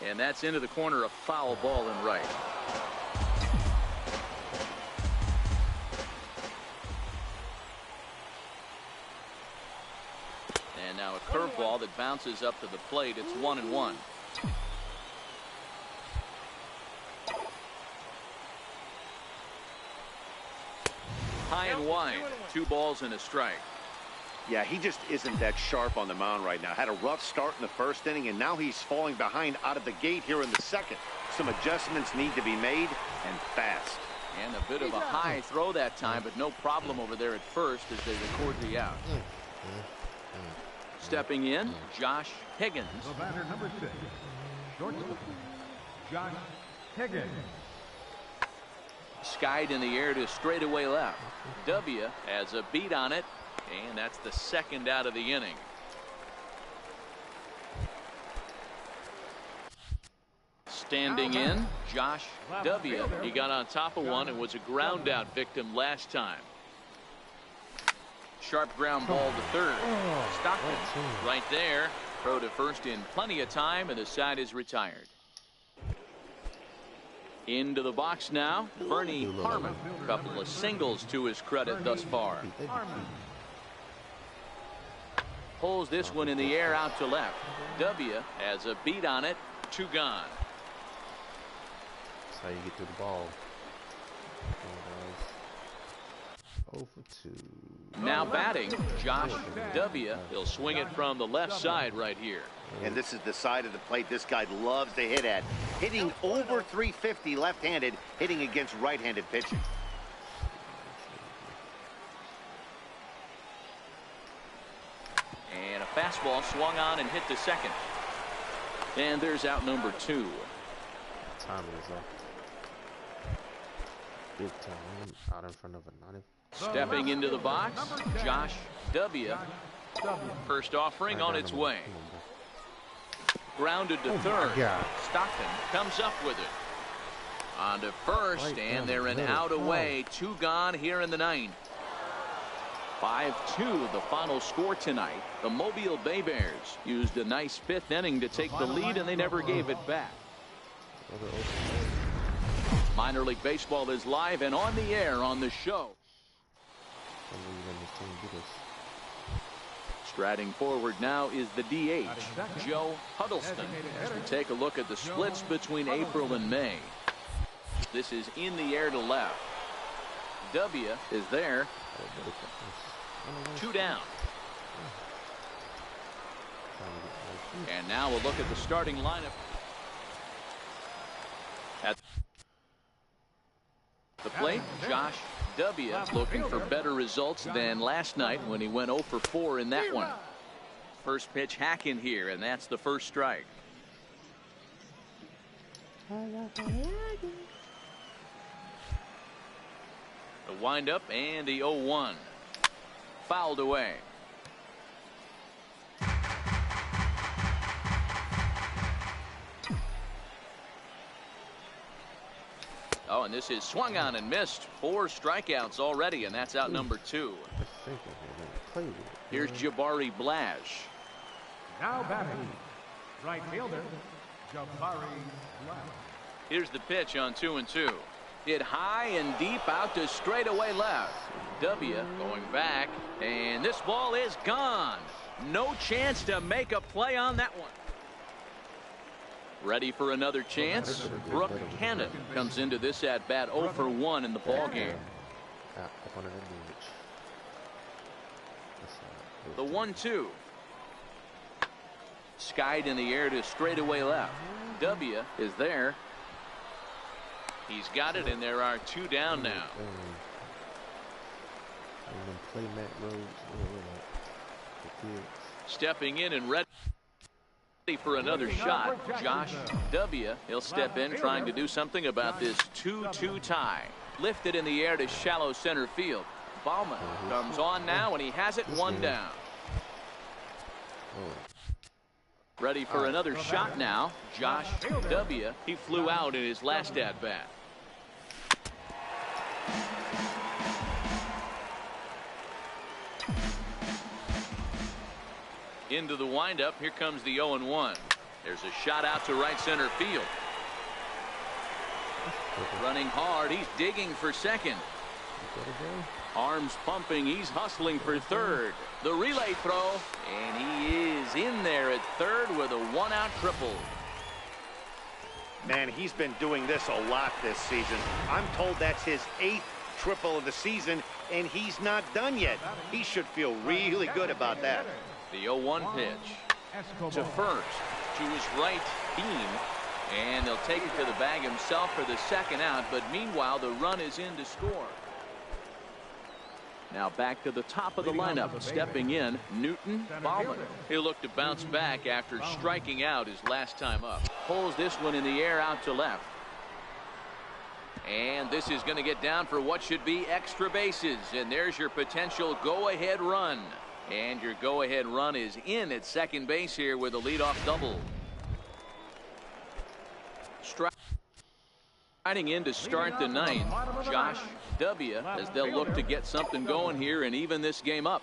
And that's into the corner, a foul ball and right. And now a curveball that bounces up to the plate. It's 1-1. High and wide. 2 balls and a strike. Yeah, he just isn't that sharp on the mound right now. Had a rough start in the 1st inning, and now he's falling behind out of the gate here in the 2nd. Some adjustments need to be made, and fast. And a bit of a high throw that time, but no problem over there at first as they record the out. Stepping in, Josh Higgins. The batter, number 6, shortstop, Josh Higgins. Skied in the air to straightaway left. W has a beat on it, and that's the 2nd out of the inning. Standing in, Josh W. He got on top of one and was a ground out victim last time. Sharp ground ball to third. Stockton right there. Throw to first in plenty of time, and the side is retired. Into the box now, Bernie Harmon. A couple of singles to his credit thus far. Pulls this one in the air out to left. W has a beat on it. 2 gone. That's how you get through the ball. 0 for 2. Now batting, Josh W. He'll swing it from the left side right here. And this is the side of the plate this guy loves to hit at. Hitting over 350 left-handed, hitting against right-handed pitching. And a fastball swung on and hit to second. And there's out number 2. Timing is up. Big time. Out in front of a 90. Stepping into the box, Josh W. First offering on its way. Grounded to third. Stockton comes up with it. On to first, and they're an out away. 2 gone here in the 9th. 5-2 the final score tonight. The Mobile Bay Bears used a nice 5th inning to take the lead, and they never gave it back. Minor League Baseball is live and on the air on the show. Striding forward now is the DH, Joe Huddleston, as we take a look at the splits between April and May. This is in the air to left. W is there. 2 down. And now we'll look at the starting lineup. At the plate, Josh W. looking for better results than last night when he went 0 for 4 in that one. First pitch hack in here, and that's the first strike. The windup and the 0-1. Fouled away. Oh, and this is swung on and missed. 4 strikeouts already, and that's out number 2. Here's Jabari Blash. Now batting, right fielder, Jabari Blash. Here's the pitch on 2-2. Hit high and deep out to straightaway left. W going back, and this ball is gone. No chance to make a play on that one. Ready for another chance? Brooke Cannon comes into this at bat 0 for 1 in the ball game. The 1-2. Skied in the air to straightaway left. W is there. He's got it, and there are 2 down now. Stepping in and ready for another shot, Josh W. He'll step in trying to do something about this 2-2 tie. Lifted in the air to shallow center field. Bauman comes on now, and he has it 1 down. Ready for another shot now, Josh W. He flew out in his last at-bat. Into the windup. Here comes the 0-1. There's a shot out to right center field. Running hard. He's digging for second. Arms pumping. He's hustling for third. The relay throw. And he is in there at third with a 1-out triple. Man, he's been doing this a lot this season. I'm told that's his 8th triple of the season, and he's not done yet. He should feel really good about that. The 0-1 pitch to first, to his right beam, and they'll take it to the bag himself for the 2nd out, but meanwhile the run is in to score. Now back to the top of the lineup, stepping in, Newton Bauman. He'll look to bounce back after striking out his last time up. Pulls this one in the air out to left. And this is going to get down for what should be extra bases, and there's your potential go-ahead run. And your go-ahead run is in at second base here with a leadoff double. Striding in to start the 9th, Josh W. as they'll look to get something going here and even this game up.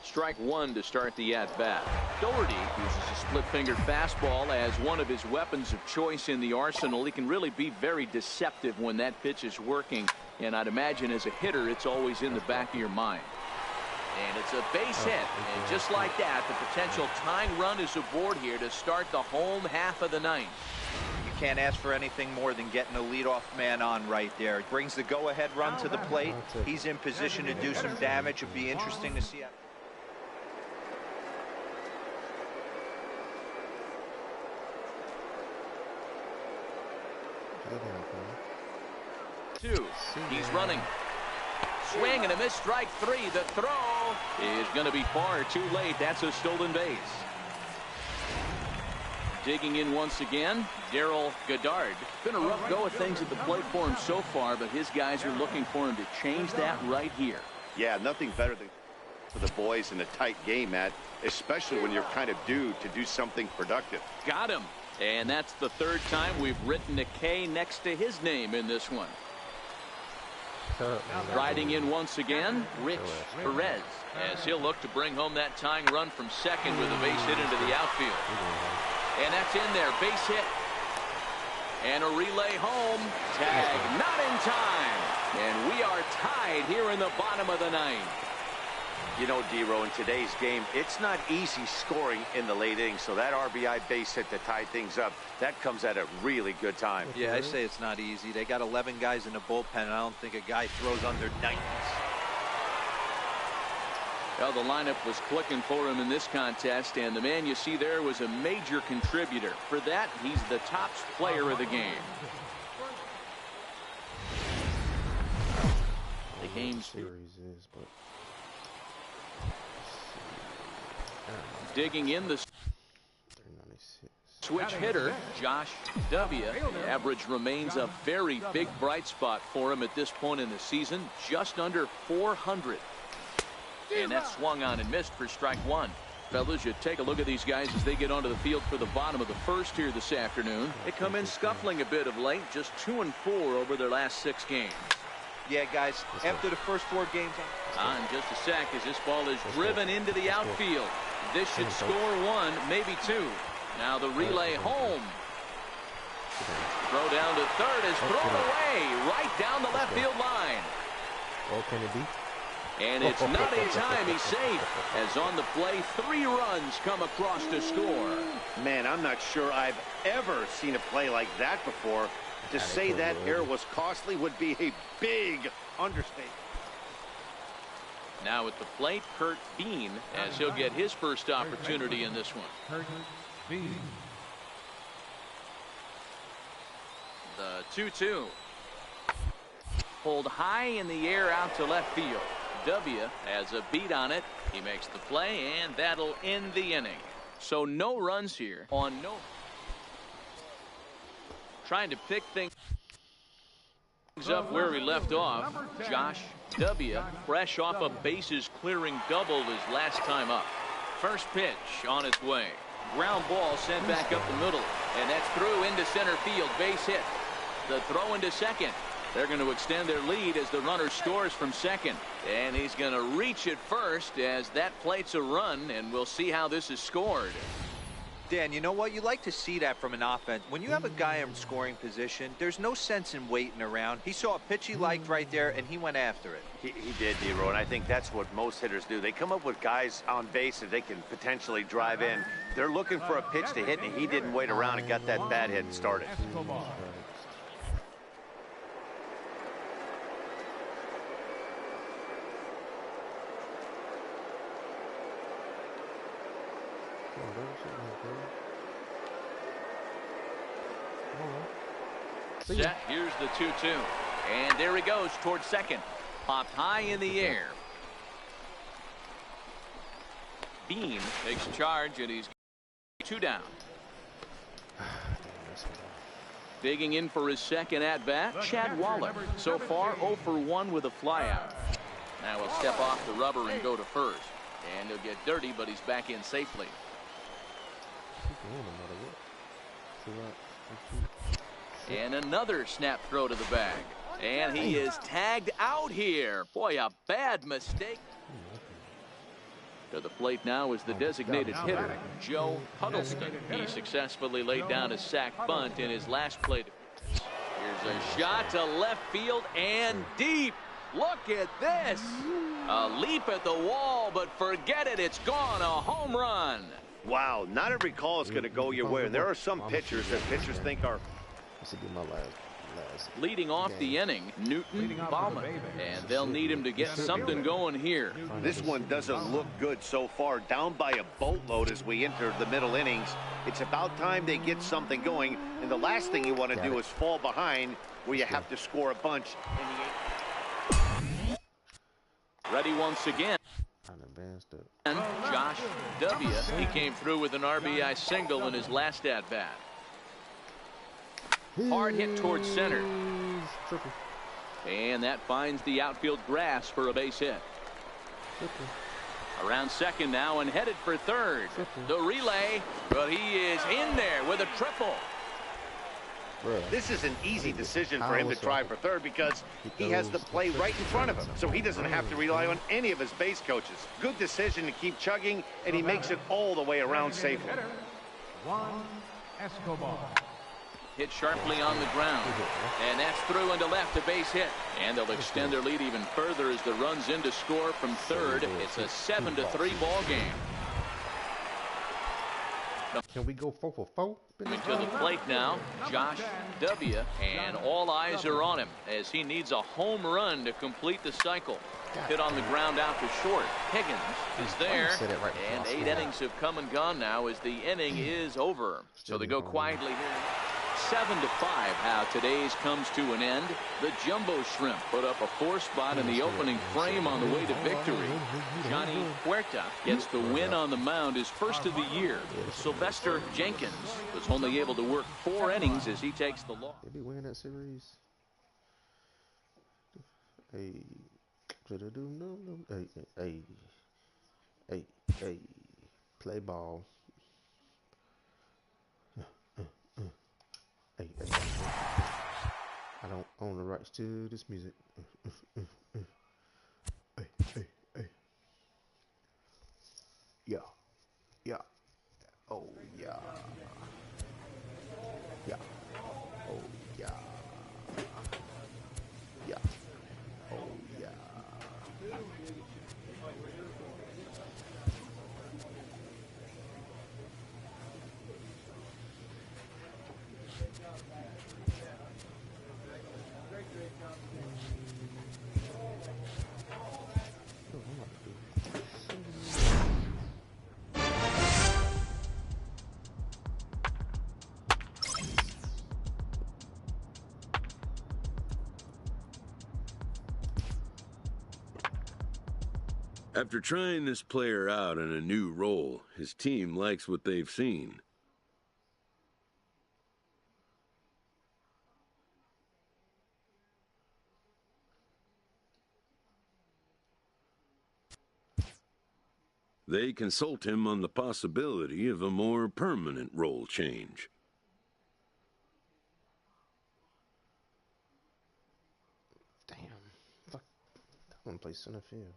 Strike 1 to start the at-bat. Doherty uses a split-fingered fastball as one of his weapons of choice in the arsenal. He can really be very deceptive when that pitch is working, and I'd imagine as a hitter it's always in the back of your mind. And it's a base hit. And just like that, the potential tying run is aboard here to start the home half of the ninth. You can't ask for anything more than getting a leadoff man on right there. It brings the go-ahead run to the plate. He's in position to do some damage. It'll be interesting to see. Two. He's running. Swing and a miss, strike three. The throw is going to be far too late. That's a stolen base. Digging in once again, Darryl Goddard. Been a rough go of things at the plate for him so far, but his guys are looking for him to change that right here. Yeah, nothing better than for the boys in a tight game, Matt, especially when you're kind of due to do something productive. Got him. And that's the third time we've written a K next to his name in this one. Riding in once again, Rich Perez, as he'll look to bring home that tying run from second with a base hit into the outfield. And that's in there, base hit. And a relay home. Tag not in time. And we are tied here in the bottom of the ninth. You know, D-Row, in today's game, it's not easy scoring in the late innings, so that RBI base hit to tie things up, that comes at a really good time. Yeah, I say it's not easy. They got 11 guys in the bullpen, and I don't think a guy throws under 90s. Well, the lineup was clicking for him in this contest, and the man you see there was a major contributor. For that, he's the top player of the game. The game's series is, but digging in the switch hitter, Josh W. The average remains a very big bright spot for him at this point in the season, just under 400. And that swung on and missed for strike one. Fellas, you take a look at these guys as they get onto the field for the bottom of the first here this afternoon. They come in scuffling a bit of late, just 2-4 over their last 6 games. Yeah, guys, after the first 4 games. On just a sec as this ball is driven into the outfield. This should score 1, maybe 2. Now the relay home. Throw down to third is thrown away right down the left field line. Oh, can it be? And it's not in time. He's safe. As on the play, 3 runs come across to score. Man, I'm not sure I've ever seen a play like that before. To say that error was costly would be a big understatement. Now at the plate, Kurt Bean, as he'll get his first opportunity in this one. Kurt Bean. The 2-2. Pulled high in the air out to left field. W has a beat on it. He makes the play, and that'll end the inning. So no runs here on no. Trying to pick things up where we left off. Josh W. fresh off a bases clearing double his last time up. First pitch on its way. Ground ball sent back up the middle, and that's through into center field. Base hit. The throw into second. They're going to extend their lead as the runner scores from second. And he's going to reach it first as that plates a run, and we'll see how this is scored. Dan, you know what? You like to see that from an offense. When you have a guy in scoring position, there's no sense in waiting around. He saw a pitch he liked right there, and he went after it. He did, D-Row, and I think that's what most hitters do. They come up with guys on base that they can potentially drive in. They're looking for a pitch to hit, and he didn't wait around and got that bad hit started. Set. Here's the 2-2. And there he goes towards second. Popped high in the air. Bean takes charge, and he's 2 down. Digging in for his second at-bat, Chad Waller. So far, 0 for 1 with a flyout. Now he'll step off the rubber and go to first. And he'll get dirty, but he's back in safely. And another snap throw to the bag. And he is tagged out here. Boy, a bad mistake. To the plate now is the designated hitter, Joe Huddleston. He successfully laid down a sac bunt in his last play. Here's a shot to left field and deep. Look at this. A leap at the wall, but forget it. It's gone. A home run. Wow, not every call is going to go your way. And there are some pitchers that pitchers think are. This will be my last leading off game. The inning, Newton Baumann. And they'll need him to get something going here. This one doesn't look good so far. Down by a boatload as we enter the middle innings. It's about time they get something going. And the last thing you want to do is fall behind where you have to score a bunch. Ready once again. And Josh W. He came through with an RBI single in his last at-bat. Hard hit towards center. And that finds the outfield grass for a base hit. Around second now and headed for third. The relay, but he is in there with a triple. This is an easy decision for him to try for third because he has the play right in front of him, so he doesn't have to rely on any of his base coaches. Good decision to keep chugging, and he makes it all the way around safely. Juan Escobar. Hit sharply on the ground, and that's through into left, a base hit. And they'll extend their lead even further as the runs in to score from third. It's a 7-3 ball game. Can we go 4 for 4? Into the plate now, Josh W. And all eyes are on him as he needs a home run to complete the cycle. Hit on the ground out to short. Higgins is there, and 8 innings have come and gone now as the inning is over. So they go quietly here. 7-5 how today's comes to an end. The Jumbo Shrimp put up a 4 spot in the opening frame on the way to victory. Johnny Huerta gets the win on the mound, his first of the year. Sylvester Jenkins was only able to work 4 innings as he takes the loss. Did we win that series? Hey, hey, play ball. Hey, I don't own the rights to this music. Hey. Yeah. Oh, yeah. Yeah. Oh, yeah. Yeah. Oh, yeah. After trying this player out in a new role, his team likes what they've seen. They consult him on the possibility of a more permanent role change. Damn. Fuck. I want to play center field.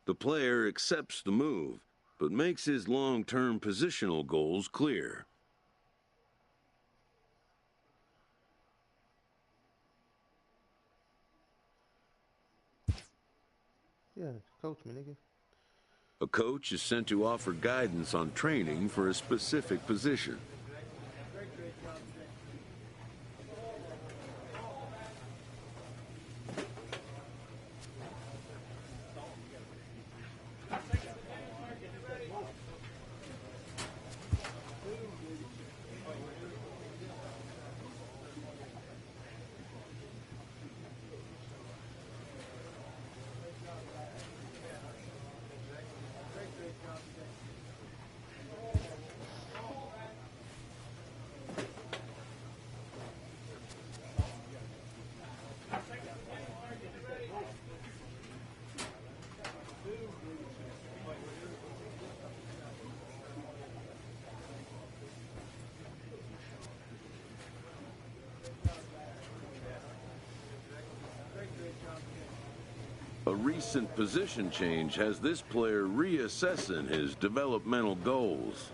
The player accepts the move, but makes his long-term positional goals clear. Yeah, coach me, nigga. A coach is sent to offer guidance on training for a specific position. A recent position change has this player reassessing his developmental goals.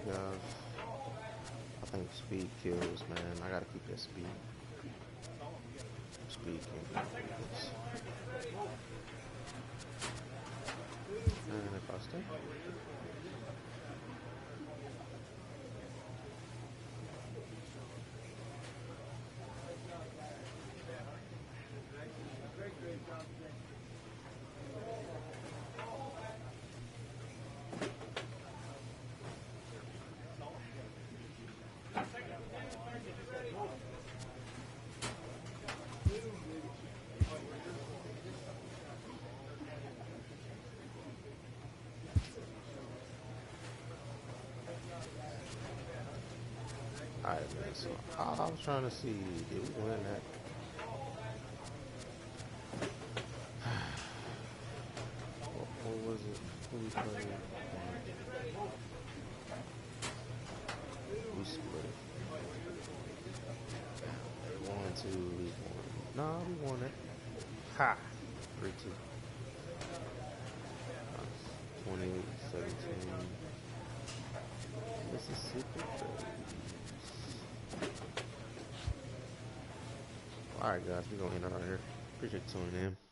Guys, I think speed kills, man. I gotta keep that speed. Speed can be this. And if I stay. Alright, man, so I was trying to see, did we win that? What was it? Who we played? We split it. 1-2, we won. Nah, we won it. Ha! 3-2. 28-17. Mississippi. Alright guys, we're gonna end it right here. Appreciate you tuning in.